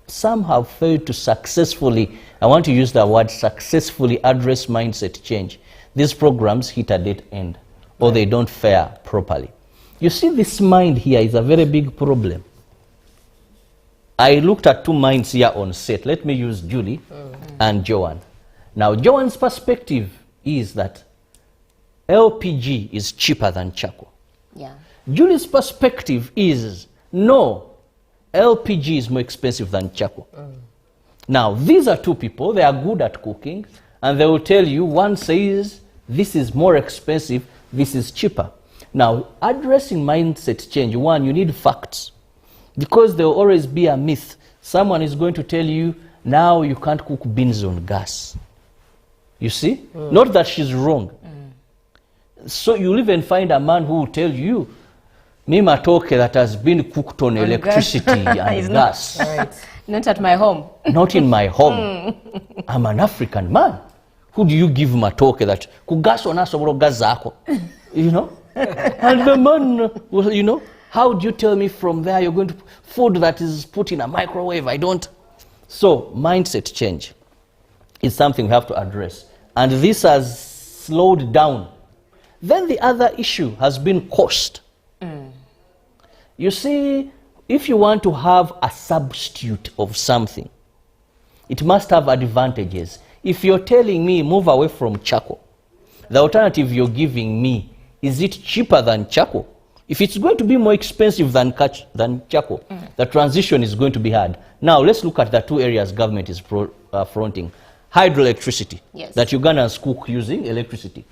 somehow failed to successfully, I want to use the word successfully, address mindset change, these programs hit a dead end or they don't fare properly. You see, this mind here is a very big problem. I looked at 2 minds here on set. Let me use Julie and Joanne. Now, Joanne's perspective is that LPG is cheaper than charcoal. Yeah. Julie's perspective is, no, LPG is more expensive than charcoal. Now, these are 2 people. They are good at cooking, and they will tell you, one says, this is more expensive, this is cheaper. Now, addressing mindset change, one, you need facts. Because there will always be a myth. Someone is going to tell you, now you can't cook beans on gas. You see? Not that she's wrong. So you'll even find a man who will tell you, me matoke that has been cooked on electricity and gas. Right. Not at my home. Not in my home. I'm an African man. Who do you give matoke that kugaso na soboro gazako? You know? And the man, well, you know, how do you tell me from there you're going to food that is put in a microwave? I don't. So mindset change is something we have to address. And this has slowed down. Then the other issue has been cost. You see, if you want to have a substitute of something, it must have advantages. If you're telling me move away from charcoal, the alternative you're giving me, is it cheaper than charcoal? If it's going to be more expensive than charcoal, the transition is going to be hard. Now, let's look at the 2 areas government is fronting. Hydroelectricity, that Ugandans cook using electricity.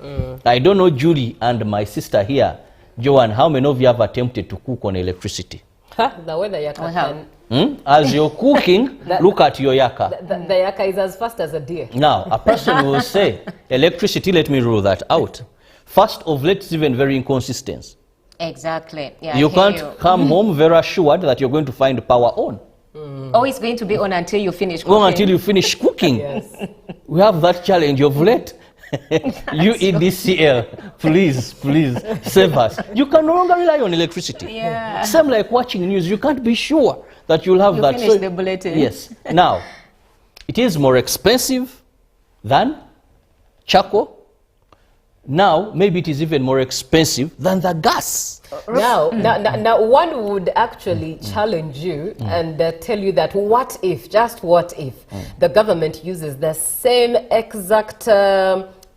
I don't know, Julie and my sister here, Joanne, how many of you have attempted to cook on electricity? The way the yaka can. As you're cooking, look at your yaka. The yaka is as fast as a deer. Now, a person will say, electricity, let me rule that out. First of, let's even very inconsistent. Exactly. Yeah, You can't come home very assured that you're going to find power on. Oh, it's going to be on until you finish cooking. Or until you finish cooking. Yes. We have that challenge of late. You EDCL, please save us. You can no longer rely on electricity. Yeah. Same like watching news. You can't be sure that you'll have that. Finish the bulletin. Yes. Now, it is more expensive than charcoal. Now, maybe it is even more expensive than the gas. Now, one would actually challenge you and tell you that just what if, the government uses the same exact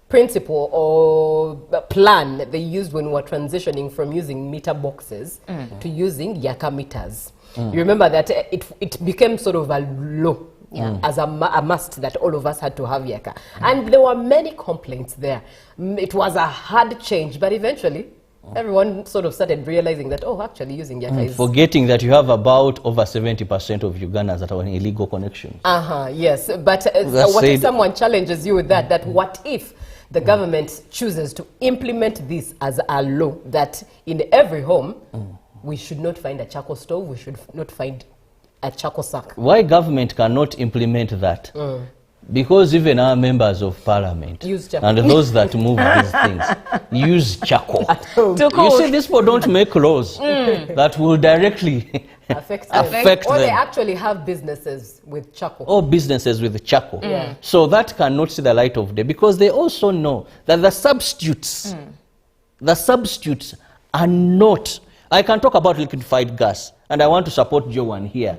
principle or plan they used when we were transitioning from using meter boxes to using yaka meters. You remember that it became sort of a law. As a must that all of us had to have yaka. And there were many complaints there. It was a hard change, but eventually everyone sort of started realizing that, oh, actually using yaka is... Forgetting that you have about over 70% of Ugandans that are on illegal connections. Yes, but what if someone challenges you with that what if the government chooses to implement this as a law, that in every home, we should not find a charcoal stove, we should not find a charcoal sack. Why government cannot implement that? Because even our members of parliament and those that move these things use charcoal. You see, these people don't make laws that will directly affect them. Or they actually have businesses with charcoal. Or businesses with charcoal. So that cannot see the light of day, because they also know that the substitutes are not... I can talk about liquefied gas, and I want to support Joan here,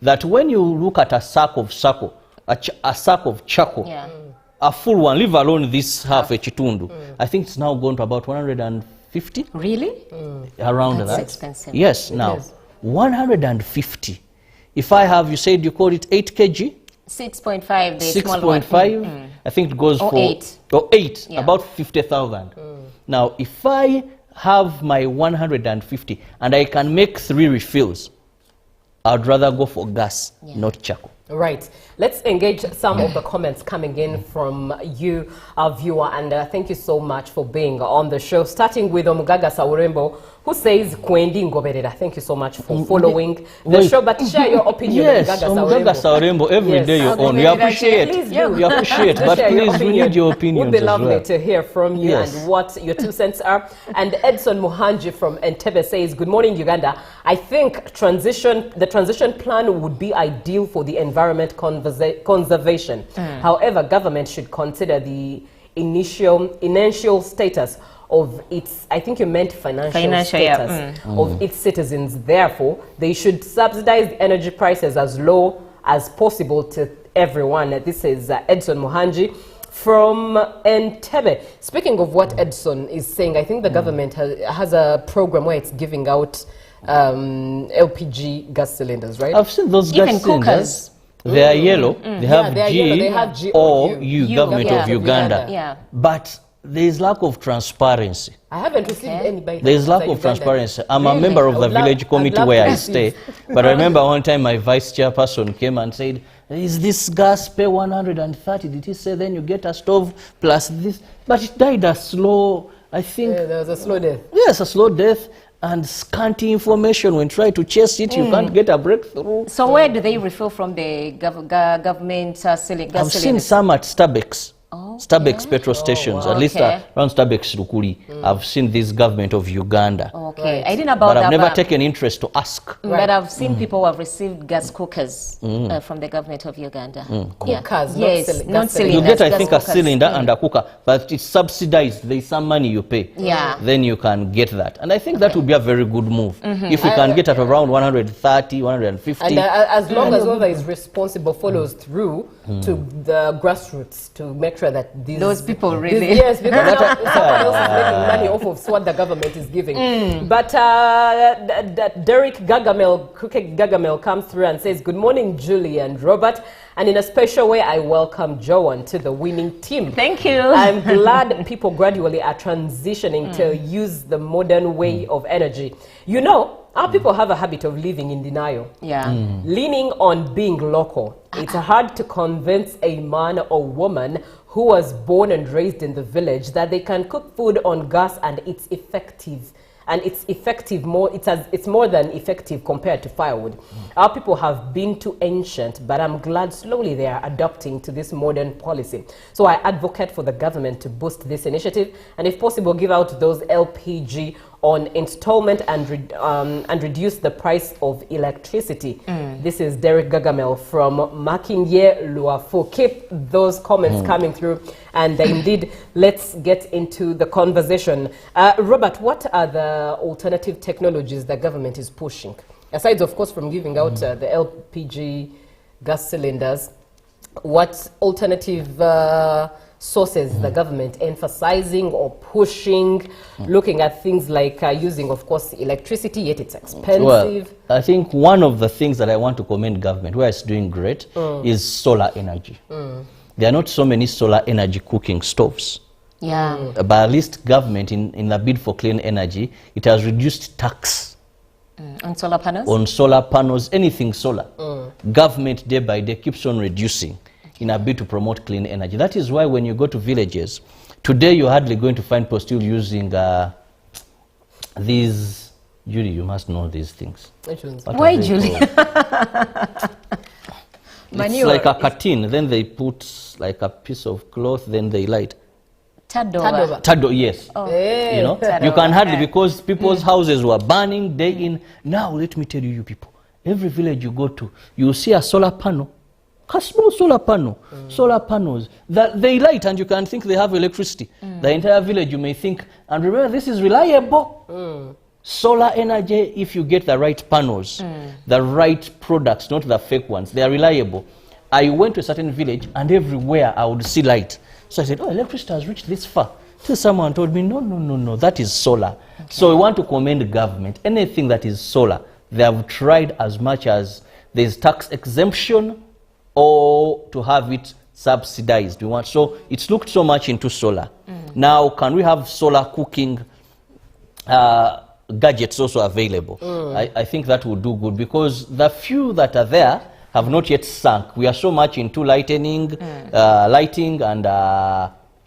that when you look at a sack of charcoal, a full one, leave alone this half a chitundu, I think it's now gone to about 150. Really? Around That's that. expensive. Yes, now, 150. If I have, you said you called it 8 kg? 6.5, the small one. 6.5, I think it goes for... 8. Or 8, about 50,000. Now, if I have my 150 and I can make 3 refills, I'd rather go for gas, not charcoal. Right. Let's engage some of the comments coming in from you, our viewer, and thank you so much for being on the show. Starting with Omugaga Saurembo, who says, Kwendi Ngoberera. Thank you so much for following the show, but share your opinion. Yes, Omugaga Saurembo, every day you're on. We appreciate we appreciate, but please, we need your opinion. Would be lovely to hear from you and what your 2 cents are. And Edson Muhanji from Entebbe says, good morning, Uganda. I think the transition plan would be ideal for the environment conservation. However, government should consider the initial status of its, I think you meant financial status of its citizens. Therefore, they should subsidize the energy prices as low as possible to everyone. This is Edson Muhanji from Entebbe. Speaking of what Edson is saying, I think the government has a program where it's giving out LPG gas cylinders, right? I've seen those gas cylinders. They are yellow. They have G or U, government of Uganda. But there is lack of transparency. I haven't received any by there is lack of transparency. I'm a member of the village committee where I stay. But I remember one time my vice chairperson came and said, is this gas pay 130? Did he say then you get a stove plus this? But it died a slow, I think. Yeah, there was a slow death. Yes, a slow death. And scanty information. When you try to chase it, you can't get a breakthrough. So where do they refill from the government gas cylinders? I've seen some at Starbucks. Starbucks petrol stations, at least around Starbucks Rukuri. I've seen this government of Uganda. Okay, I didn't know about that. But I've never taken interest to ask. But I've seen people who have received gas cookers from the government of Uganda. Cookers, yes, not cylinders. You get, I think, a cylinder and a cooker, but it's subsidized. There's some money you pay. Then you can get that. And I think that would be a very good move. If we can get at around 130, 150. And as long as whoever is responsible follows through to the grassroots to make sure that those people really... yes, because someone else is making money off of what the government is giving. But Derek Gagamel comes through and says, good morning, Julie and Robert. And in a special way, I welcome Joan to the winning team. Thank you. I'm glad people gradually are transitioning to use the modern way of energy. You know, our people have a habit of living in denial. Leaning on being local. It's hard to convince a man or woman who was born and raised in the village that they can cook food on gas and it's effective and it's effective more. It's more than effective compared to firewood. Our people have been too ancient, but I'm glad slowly they are adopting to this modern policy. So I advocate for the government to boost this initiative, and if possible, give out those LPG on installment and reduce the price of electricity. This is Derek Gagamel from Makinye Luafu. Keep those comments coming through, and indeed, let's get into the conversation. Robert, what are the alternative technologies the government is pushing? Aside, of course, from giving out the LPG gas cylinders, what alternative sources the government emphasizing or pushing, looking at things like using, of course, electricity, yet it's expensive? Well, I think one of the things that I want to commend government, where it's doing great, is solar energy. There are not so many solar energy cooking stoves. Yeah. But at least government, in the bid for clean energy, it has reduced tax. On solar panels? On solar panels, anything solar. Government, day by day, keeps on reducing in a bid to promote clean energy. That is why when you go to villages, today you're hardly going to find people still using these, Julie, you must know these things. Why, Julie? It's like a curtain, then they put like a piece of cloth, then they light. Tado, yes. Oh. Hey. You know, you can hardly, because people's houses were burning day in. Now, let me tell you people, every village you go to, you see a solar panel, a small solar panel, solar panels that they light, and you can think they have electricity. The entire village, you may think, and remember, this is reliable. Solar energy, if you get the right panels, the right products, not the fake ones, they are reliable. I went to a certain village, and everywhere I would see light. So I said, oh, electricity has reached this far. Till someone told me, no, that is solar. Okay. So we want to commend the government. Anything that is solar, they have tried as much as there's tax exemption or to have it subsidized. We want, so it's looked so much into solar. Now, can we have solar cooking gadgets also available? I think that would do good, because the few that are there have not yet sunk. We are so much into lighting and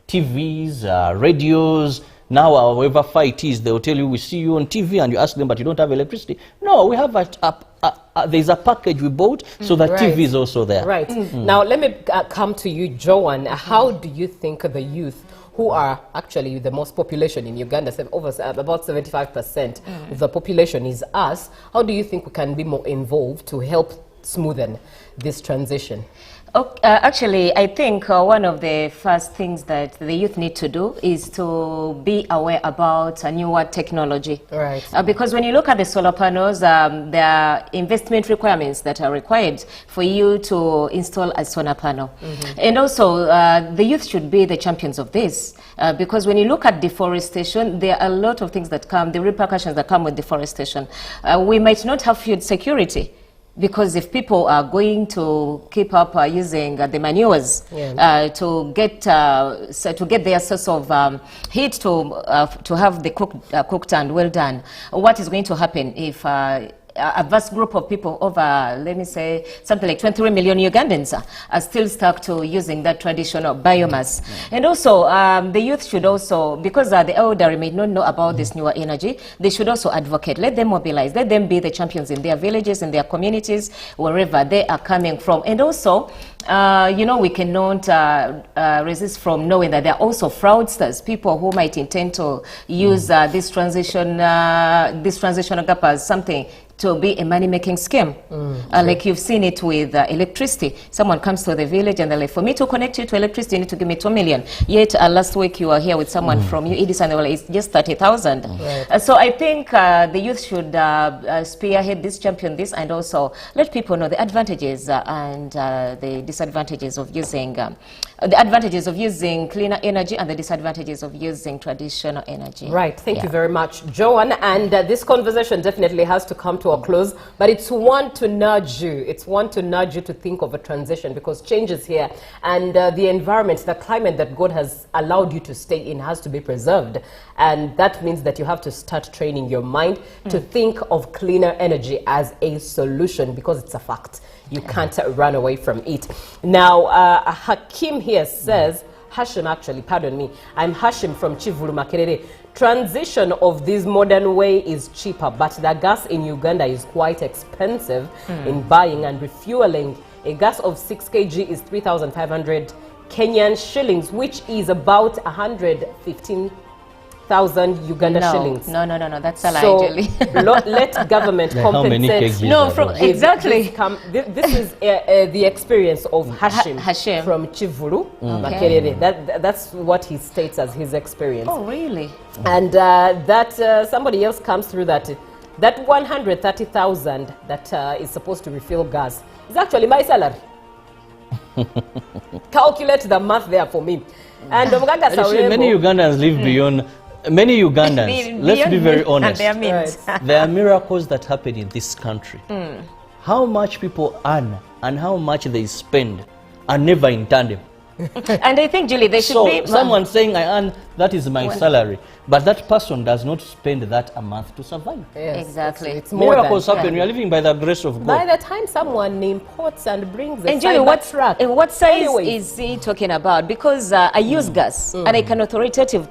TVs, radios. Now, however far it is, they will tell you, we see you on TV, and you ask them, but you don't have electricity. No, we have there's a package we bought, so that TV is also there. Right. Now, let me come to you, Joanne. How do you think the youth, who are actually the most population in Uganda, about 75% of the population is us, how do you think we can be more involved to help smoothen this transition? Actually, I think one of the first things that the youth need to do is to be aware about newer technology. Right. Because when you look at the solar panels, there are investment requirements that are required for you to install a solar panel. And also, the youth should be the champions of this. Because when you look at deforestation, there are a lot of things that come, the repercussions that come with deforestation. We might not have food security, because if people are going to keep up using the manures to get their source of heat to have the cooked and well done, what is going to happen if a vast group of people, over, let me say, something like 23 million Ugandans are still stuck to using that traditional biomass? And also, the youth should also, because the elderly may not know about this newer energy, they should also advocate. Let them mobilize. Let them be the champions in their villages, in their communities, wherever they are coming from. And also, you know, we cannot resist from knowing that there are also fraudsters, people who might intend to use this transitional gap as something to be a money-making scheme. Like you've seen it with electricity. Someone comes to the village and they're like, for me to connect you to electricity, you need to give me 2 million. Yet last week you were here with someone from UEDIS and they were like, it's just 30,000. So I think the youth should spearhead this, champion this, and also let people know the advantages and the disadvantages of using cleaner energy and the disadvantages of using traditional energy. Right, thank you very much, Joanne. And this conversation definitely has to come to a close, but it's one to nudge you. It's one to nudge you to think of a transition, because change is here, and the environment, the climate that God has allowed you to stay in has to be preserved. And that means that you have to start training your mind to think of cleaner energy as a solution, because it's a fact. You can't run away from it. Now, Hakim here says, Hashim actually, pardon me. I'm Hashim from Chivulu Makerere. Transition of this modern way is cheaper, but the gas in Uganda is quite expensive in buying and refueling. A gas of 6 kg is 3,500 Kenyan shillings, which is about 115,000 Uganda shillings. No, that's a lie, So Julie. let government compensate. No, exactly. This is the experience of Hashim, from Chivulu Makerere. That's what he states as his experience. Oh, really? And that somebody else comes through that 130,000 that is supposed to refill gas is actually my salary. Calculate the math there for me. And many Ugandans live beyond. Many Ugandans, let's be very honest, there are miracles that happen in this country. How much people earn and how much they spend are never in tandem. And I think, Julie, they should be... someone saying, I earn, that is my salary, but that person does not spend that a month to survive. Yes, exactly. It's more miracles happen. We are living by the grace of God. By the time someone imports and brings a Julie, what size Anyways. is he talking about? Because I use gas, and I can authoritatively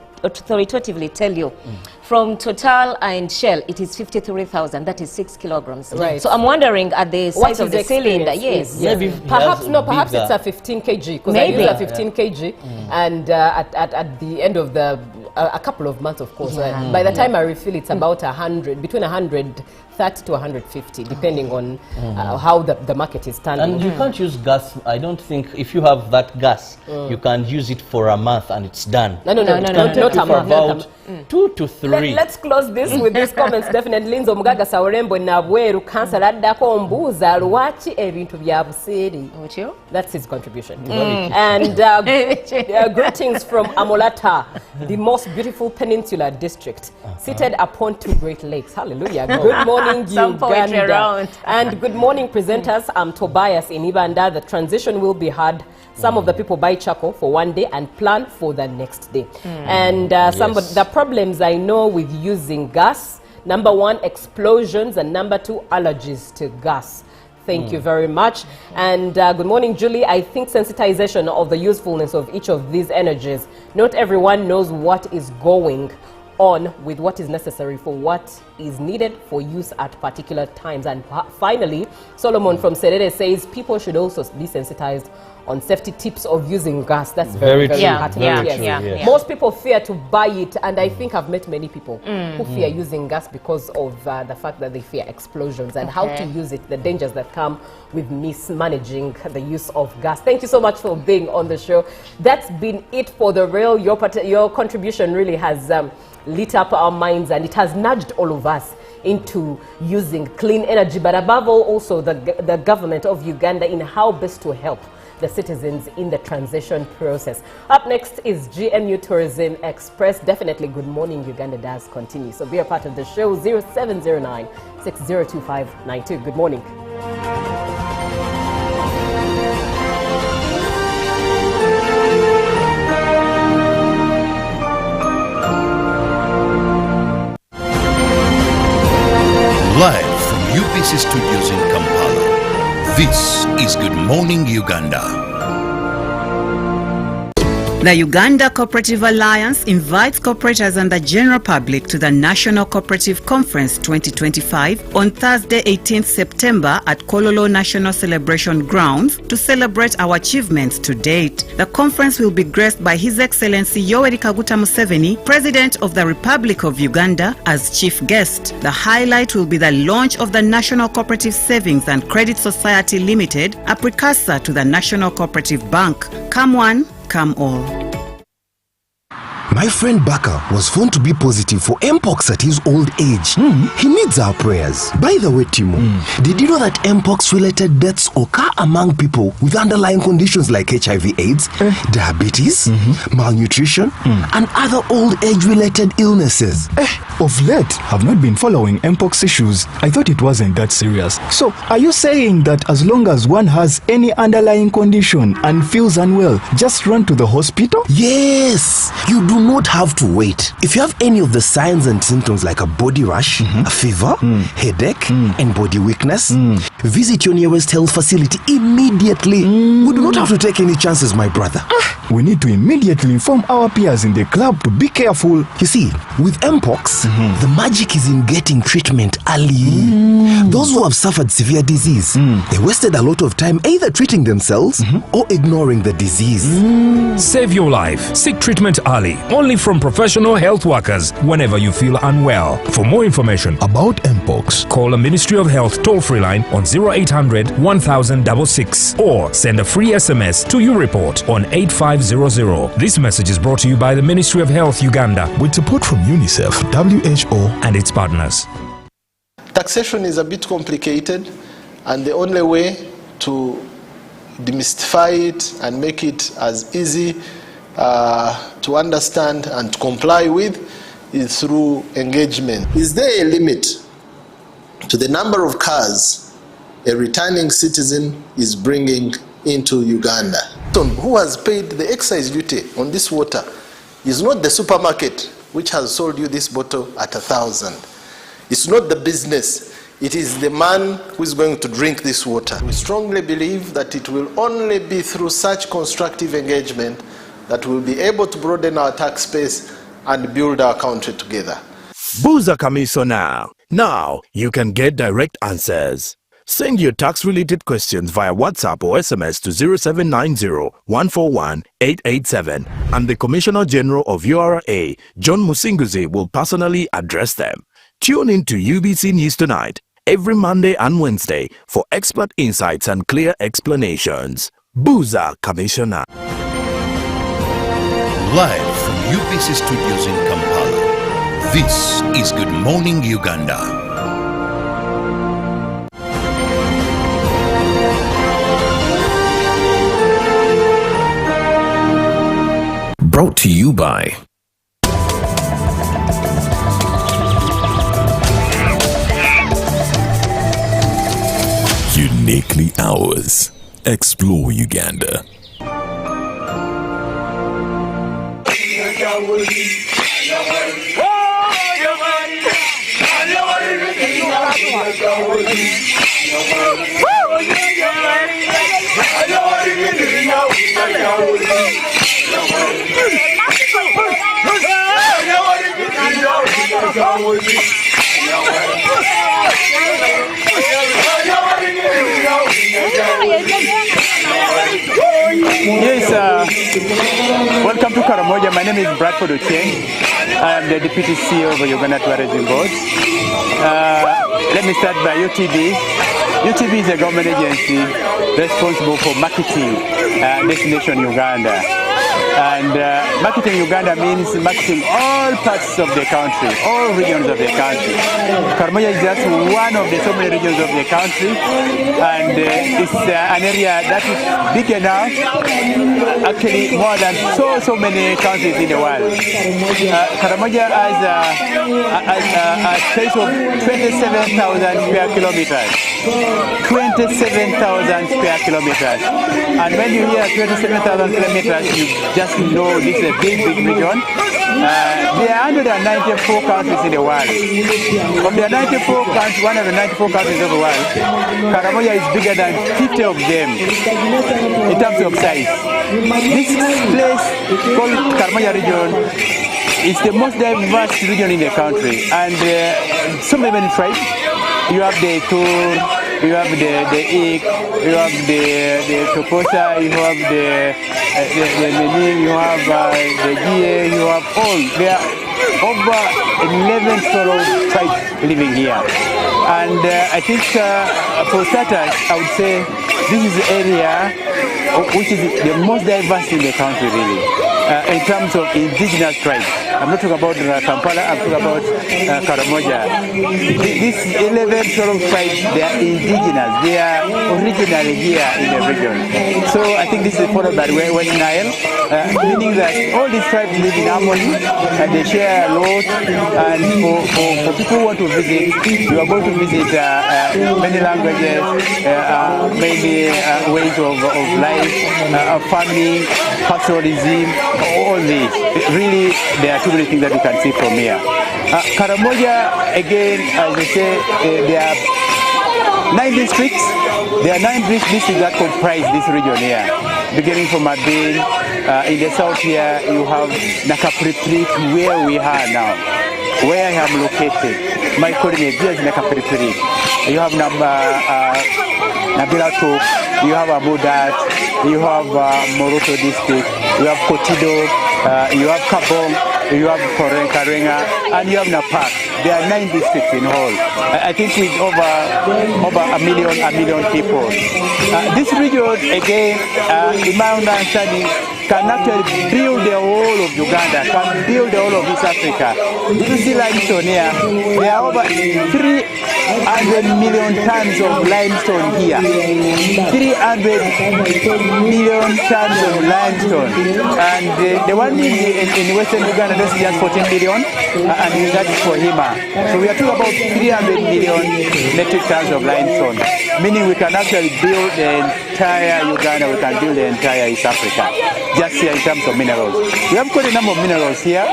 tell you, from Total and Shell, it is 53,000. That is 6 kilograms. Right. So I'm wondering at the size of the cylinder. Yes. Maybe perhaps it's a 15 kg because I use a 15 kg, and at the end of the a couple of months, of course. By the time I refill, it's about 100, between 130 to 150, depending on how the market is standing. And you can't use gas. I don't think if you have that gas, you can use it for a month and it's done. No, not a month. About 2 to 3. Let's close this with these comments. Definitely, Linzo Mugaga Saurembo Nabweru kansala addako mbuuza lwaki ebintu bya buseeri. That's his contribution. And greetings from Amolata, the most beautiful peninsula district, seated upon 2 great lakes. Hallelujah. Good morning, Uganda. And good morning, presenters. I'm Tobias in Ibanda. The transition will be hard. Some of the people buy charcoal for one day and plan for the next day. And the problems I know with using gas, number 1, explosions, and number 2, allergies to gas. Thank you very much. And good morning, Julie. I think sensitization of the usefulness of each of these energies. Not everyone knows what is going on with what is necessary for what is needed for use at particular times. And finally, Solomon from Serere says people should also be sensitized on safety tips of using gas. That's very pertinent. Most people fear to buy it, and I think I've met many people who fear using gas because of the fact that they fear explosions and how to use it, the dangers that come with mismanaging the use of gas. Thank you so much for being on the show. That's been it for The Real. Your contribution really has lit up our minds, and it has nudged all of us into using clean energy, but above all also the government of Uganda in how best to help the citizens in the transition process. Up next is GMU Tourism Express. Definitely Good Morning Uganda does continue. So be a part of the show. 0709 602592. Good morning. Live from UBC Studios in Kampala, this is Good Morning Uganda. The Uganda Cooperative Alliance invites cooperators and the general public to the National Cooperative Conference 2025 on Thursday, 18th September at Kololo National Celebration Grounds to celebrate our achievements to date. The conference will be graced by His Excellency Yoweri Kaguta Museveni, President of the Republic of Uganda, as chief guest. The highlight will be the launch of the National Cooperative Savings and Credit Society Limited, a precursor to the National Cooperative Bank. Come one, come all. My friend Baka was found to be positive for Mpox at his old age. He needs our prayers. By the way, Timo, did you know that Mpox-related deaths occur among people with underlying conditions like HIV/AIDS, diabetes, malnutrition, and other old age-related illnesses? Of late, I've not been following Mpox issues. I thought it wasn't that serious. So, are you saying that as long as one has any underlying condition and feels unwell, just run to the hospital? Yes! You do not have to wait. If you have any of the signs and symptoms like a body rash, a fever, headache, and body weakness, visit your nearest health facility immediately. We do not have to take any chances, my brother. we need to immediately inform our peers in the club to be careful. You see, with Mpox, the magic is in getting treatment early. Those who have suffered severe disease, they wasted a lot of time either treating themselves or ignoring the disease. Save your life. Seek treatment early. Only from professional health workers whenever you feel unwell. For more information About Mpox, call the Ministry of Health toll-free line on 0800 1066 or send a free SMS to your report on 8500. This message is brought to you by the Ministry of Health Uganda with support from UNICEF, WHO, and its partners. Taxation is a bit complicated, and the only way to demystify it and make it as easy to understand and to comply with is through engagement. Is there a limit to the number of cars a returning citizen is bringing into Uganda? Who has paid the excise duty on this water is not the supermarket which has sold you this bottle at 1,000. It's not the business. It is the man who is going to drink this water. We strongly believe that it will only be through such constructive engagement that we'll be able to broaden our tax base and build our country together. Buza Kamiso now. Now you can get direct answers. Send your tax-related questions via WhatsApp or SMS to 0790 141 887 and the Commissioner General of URA, John Musinguzi, will personally address them. Tune in to UBC News Tonight every Monday and Wednesday for expert insights and clear explanations. Buza Commissioner. Live from UBC Studios in Kampala, this is Good Morning Uganda. Brought to you by Uniquely ours. Explore Uganda. Yes, welcome to Karamoja. My name is Bradford Ochieng. I am the Deputy CEO of the Uganda Tourism Board. Let me start by UTB. UTB is a government agency responsible for marketing Destination Uganda. And marketing Uganda means marketing all parts of the country, all regions of the country. Karamoja is just one of the so many regions of the country, and it's an area that is big enough, actually more than so many countries in the world. Karamoja has a space of 27,000 square kilometers. 27,000 square kilometers. And when you hear 27,000 kilometers, you just know this is a big region. There are 194 countries in the world. Of the 94 countries, one of the 94 countries of the world, Karamoja is bigger than 50 of them in terms of size. This place called Karamoja region is the most diverse region in the country, and so many tribes. You have the Tur, you have the Ik, you have the Toposa, you have the Mening, you have the Gie, you have all. There are over 11 sort of tribes living here. And I think for starters, I would say this is the area which is the most diverse in the country, really, in terms of indigenous tribes. I'm not talking about Kampala, I'm talking about Karamoja. These 11 sort of tribes, they are indigenous, they are originally here in the region. So I think this is followed by West Nile, meaning that all these tribes live in harmony and they share a lot. And for people who want to visit, you are going to visit many languages, many ways of life, farming, pastoralism, all this. Really, there are too many things that you can see from here. Karamoja, again, as I say, there are 9 districts. There are 9 districts that comprise this region here, beginning from Abin, In the south here, you have Nakapriprit, where we are now, where I am located. My coordinate here is Nakapriprit. You have Nabila Tok, you have Amudat, you have Moroto district, you have Kotido, you have Kabong, you have Karenga, and you have Napak. There are 9 districts in all. I think with over a million people. This region, again, in my understanding, can actually build the whole of Uganda, can build the whole of East Africa. You see limestone here, there are over 300 million tons of limestone here. 300 million tons of limestone. And the one in Western Uganda, that's just 14 million, and that's for Hima. So we are talking about 300 million metric tons of limestone, meaning we can actually build the entire Uganda, we can build the entire East Africa. Just here in terms of minerals. We have quite a number of minerals here,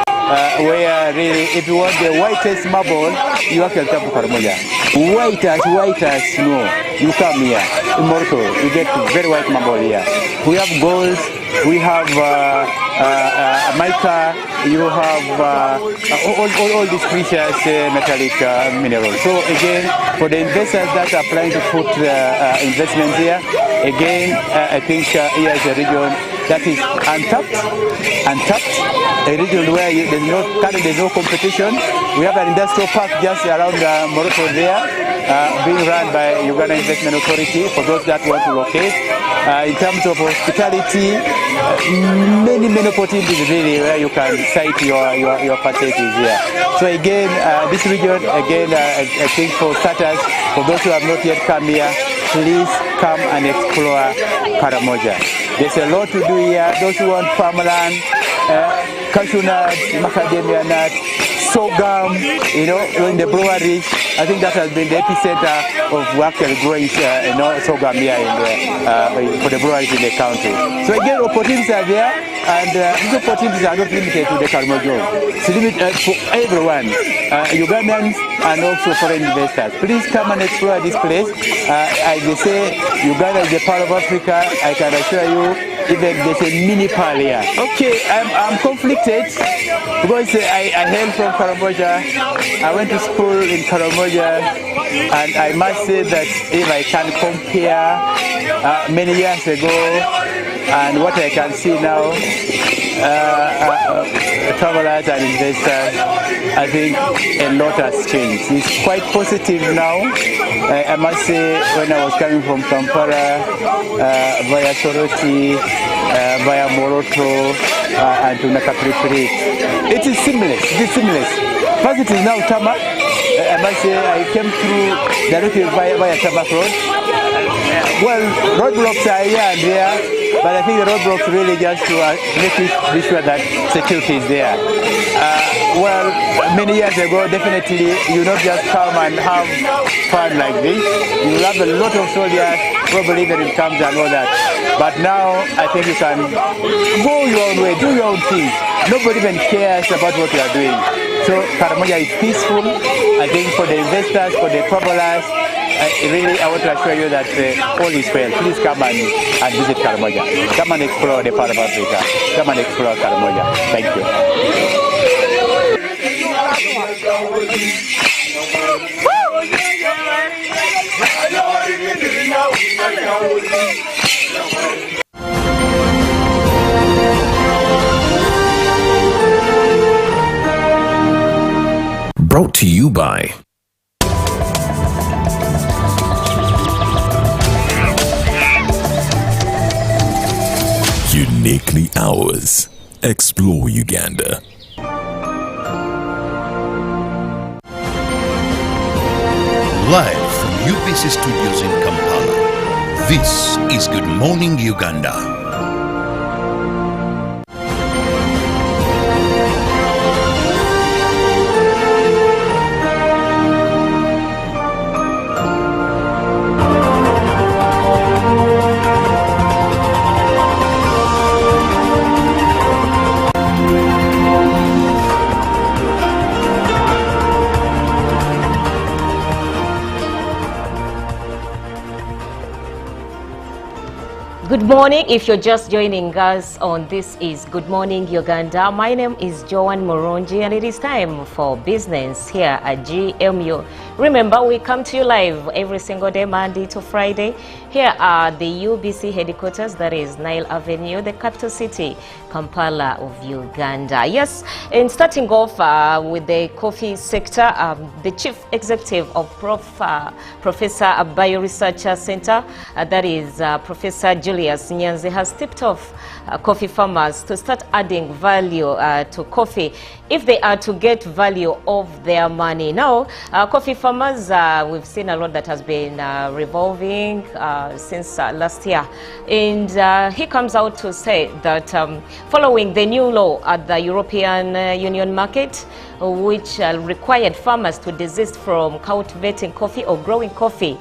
where really, if you want the whitest marble, you actually come to Karamoja. White as snow, you come here. In Morocco, you get very white marble here. We have gold, we have mica, you have all these precious metallic minerals. So again, for the investors that are planning to put investments here, again, I think here is a region that is untapped, a region where there's no competition. We have an industrial park just around Morocco there, being run by Uganda Investment Authority for those that want to locate. In terms of hospitality, many opportunities really where you can site your facilities here. So again, this region, again, I think for starters, for those who have not yet come here, please come and explore Karamoja. There's a lot to do here. Those who want farmland, cashew nuts, macadamia nuts, sorghum, in the breweries. I think that has been the epicenter of actually growing, sorghum here for the breweries in the country. So again, opportunities are there, and these opportunities are not limited to the Karamoja. It's limited for everyone, Ugandans and also foreign investors. Please come and explore this place. As they say, Uganda is a part of Africa. I can assure you, even there's a mini Nepal here. Okay, I'm conflicted because I hail from Karamoja. I went to school in Karamoja, and I must say that if I can compare many years ago and what I can see now, travelers and investors, I think a lot has changed. It's quite positive now. I must say, when I was coming from Kampala via Soroti, via Moroto, and to Nakapriprit, it is seamless. First, it is now tarmac. I must say, I came through directly via tarmac road. Well, roadblocks are here and there, but I think the roadblocks really just to be sure that security is there. Well, many years ago, definitely, you not just come and have fun like this. You have a lot of soldiers, probably even in camps and all that. But now, I think you can go your own way, do your own thing. Nobody even cares about what you are doing. So Karamoja is peaceful. I think for the investors, for the travelers, really, I want to assure you that all is well. Please come and visit Karamoja. Come and explore the part of Africa. Come and explore Karamoja. Thank you. Brought to you by Uniquely Ours. Explore Uganda. Live from UBC Studios in Kampala, this is Good Morning Uganda. Good morning. If you're just joining us on This is Good Morning Uganda, my name is Joan Moronji and it is time for business here at GMU. Remember, we come to you live every single day, Monday to Friday. Here are the UBC headquarters, that is Nile Avenue, the capital city, Kampala of Uganda. Yes, and starting off with the coffee sector, the chief executive of Professor Bioresearch Center, that is Professor Julius Nyanzi, has tipped off coffee farmers to start adding value to coffee if they are to get value of their money. Now, coffee farmers, we've seen a lot that has been revolving since last year. And he comes out to say that following the new law at the European Union market, which required farmers to desist from cultivating coffee or growing coffee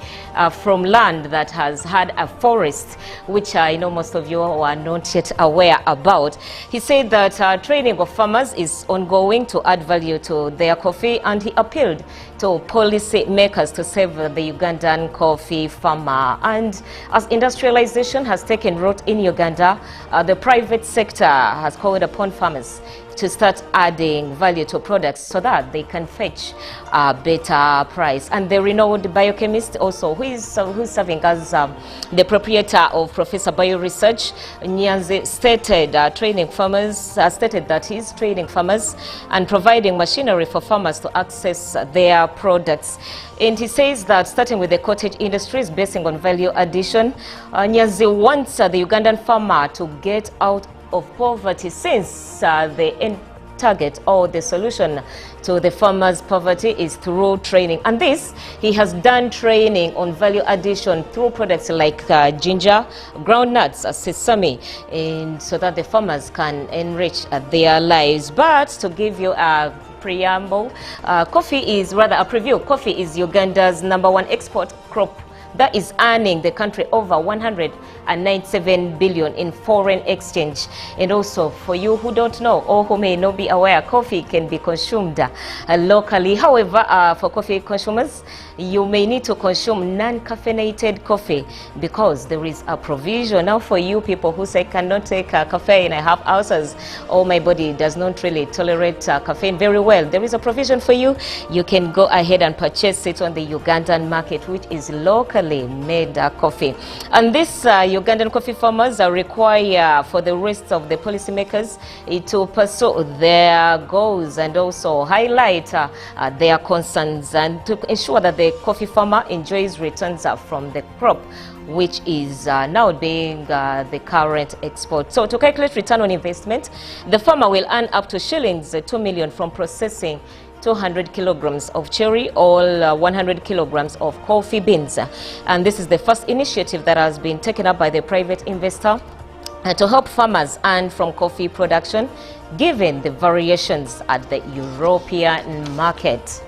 from land that has had a forest, which I know most of you are not yet aware about. He said that training of farmers is ongoing to add value to their coffee, and he appealed to policy makers to save the Ugandan coffee farmer. And as industrialization has taken root in Uganda, the private sector has called upon farmers to start adding value to products so that they can fetch a better price. And the renowned biochemist also, who is serving as the proprietor of Professor Bioresearch, Nyanzi, stated that he's training farmers and providing machinery for farmers to access their products. And he says that starting with the cottage industry is basing on value addition. Nyanzi wants the Ugandan farmer to get out of poverty, since the end target or the solution to the farmers' poverty is through training. And this, he has done training on value addition through products like ginger, groundnuts, sesame, and so that the farmers can enrich their lives. But to give you a preamble, coffee is Uganda's #1 export crop that is earning the country over 197 billion in foreign exchange. And also, for you who don't know or who may not be aware, coffee can be consumed locally. However, for coffee consumers, you may need to consume non-caffeinated coffee because there is a provision. Now, for you people who say cannot take caffeine, I have ulcers, or my body does not really tolerate caffeine very well, there is a provision for you. You can go ahead and purchase it on the Ugandan market, which is locally made coffee. And this Ugandan coffee farmers are required for the rest of the policymakers to pursue their goals and also highlight their concerns and to ensure that the coffee farmer enjoys returns from the crop, which is now being the current export. So to calculate return on investment, the farmer will earn up to shillings 2 million from processing 200 kilograms of cherry or 100 kilograms of coffee beans. And this is the first initiative that has been taken up by the private investor to help farmers earn from coffee production, given the variations at the European market.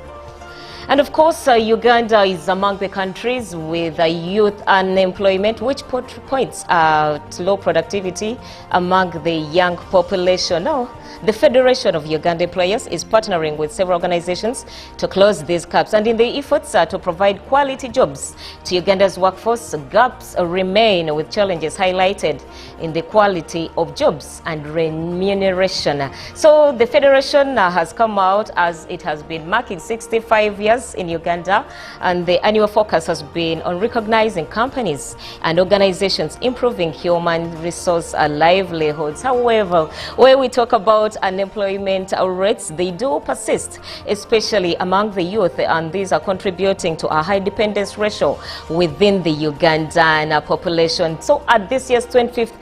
And of course, Uganda is among the countries with youth unemployment, which points to low productivity among the young population. Now, the Federation of Ugandan Players is partnering with several organizations to close these gaps. And in the efforts to provide quality jobs to Uganda's workforce, gaps remain, with challenges highlighted in the quality of jobs and remuneration. So the Federation has come out as it has been marking 65 years in Uganda, and the annual focus has been on recognizing companies and organizations improving human resource livelihoods. However, when we talk about unemployment rates, they do persist, especially among the youth, and these are contributing to a high dependence ratio within the Ugandan population. So at this year's 25th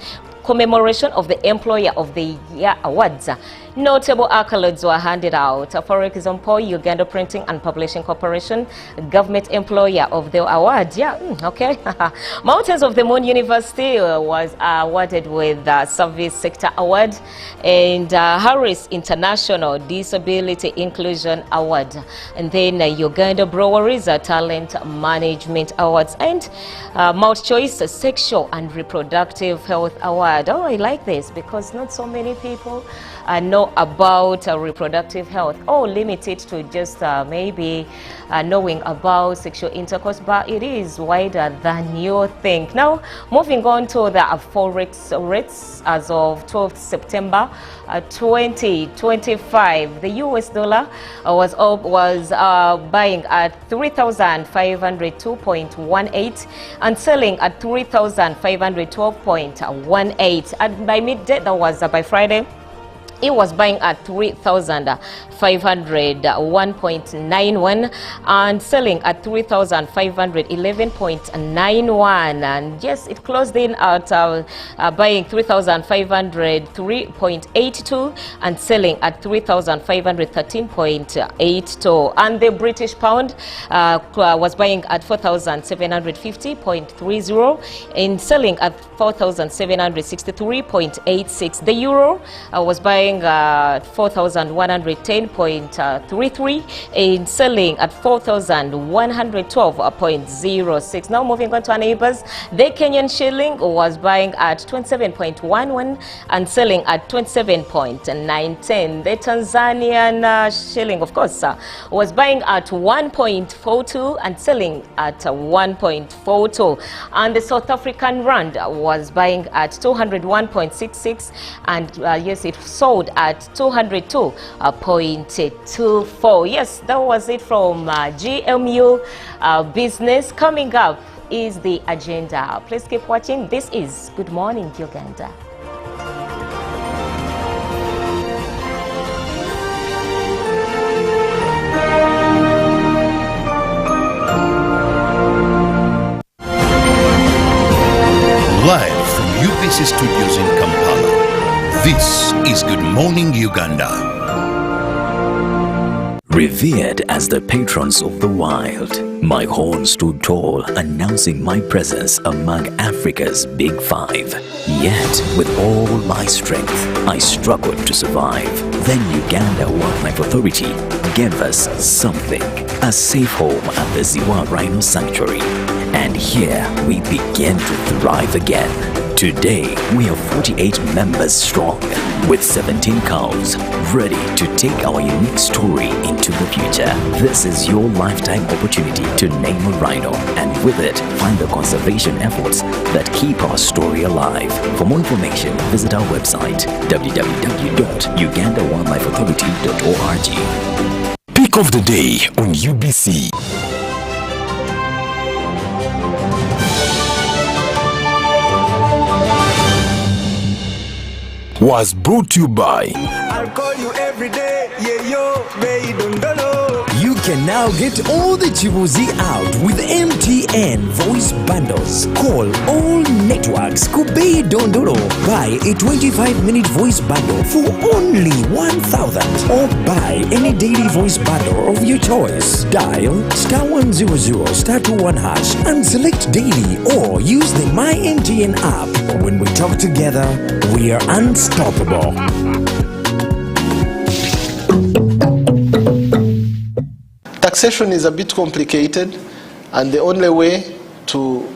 commemoration of the Employer of the Year Awards, notable accolades were handed out. For example, Uganda Printing and Publishing Corporation, Government Employer of the Award. Okay. Mountains of the Moon University was awarded with the Service Sector Award, and Harris International Disability Inclusion Award. And then Uganda Breweries Talent Management Awards, and MultiChoice Sexual and Reproductive Health Award. Oh, I like this because not so many people know about reproductive health, or limited to just maybe knowing about sexual intercourse, but it is wider than you think. Now, moving on to the forex rates as of 12th September 2025, the US dollar was buying at 3,502.18 and selling at 3,512.18. And by midday, that was by Friday, it was buying at 3,501.91 and selling at 3,511.91. And yes, it closed in at buying 3,503.82 and selling at 3,513.82. And the British pound was buying at 4,750.30 and selling at 4,763.86. The euro was buying 4,110.33 and selling at 4,112.06. Now moving on to our neighbors, the Kenyan shilling was buying at 27.11 and selling at 27.19. The Tanzanian shilling, of course, was buying at 1.42 and selling at 1.42. And the South African rand was buying at 201.66 and yes, it sold at 202.24. Yes, that was it from GMU Business. Coming up is the agenda. Please keep watching. This is Good Morning Uganda. Live from UBC Studios in Kampala, this is Good Morning Uganda. Revered as the patrons of the wild, my horn stood tall, announcing my presence among Africa's Big Five. Yet, with all my strength, I struggled to survive. Then Uganda Wildlife Authority gave us something, a safe home at the Ziwa Rhino Sanctuary. And here we begin to thrive again. Today, we are 48 members strong, with 17 cows, ready to take our unique story into the future. This is your lifetime opportunity to name a rhino, and with it, find the conservation efforts that keep our story alive. For more information, visit our website, www.ugandawildlifeauthority.org. Pick of the day on UBC. Was brought to you by I'll call you every day, yeah yo, baby don't know. You can now get all the Chibuzi out with MTN voice bundles. Call all networks Kubei Dondoro. Buy a 25-minute voice bundle for only 1,000 or buy any daily voice bundle of your choice. Dial *100 *21 hash and select daily or use the My MTN app. When we talk together, we are unstoppable. Taxation is a bit complicated, and the only way to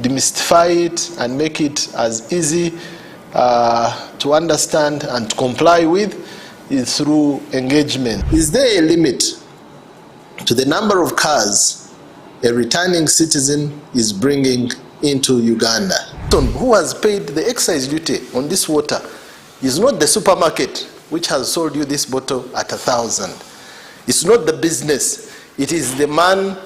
demystify it and make it as easy to understand and to comply with is through engagement. Is there a limit to the number of cars a returning citizen is bringing into Uganda? Who has paid the excise duty on this water is not the supermarket which has sold you this bottle at 1,000. It's not the business. It is the man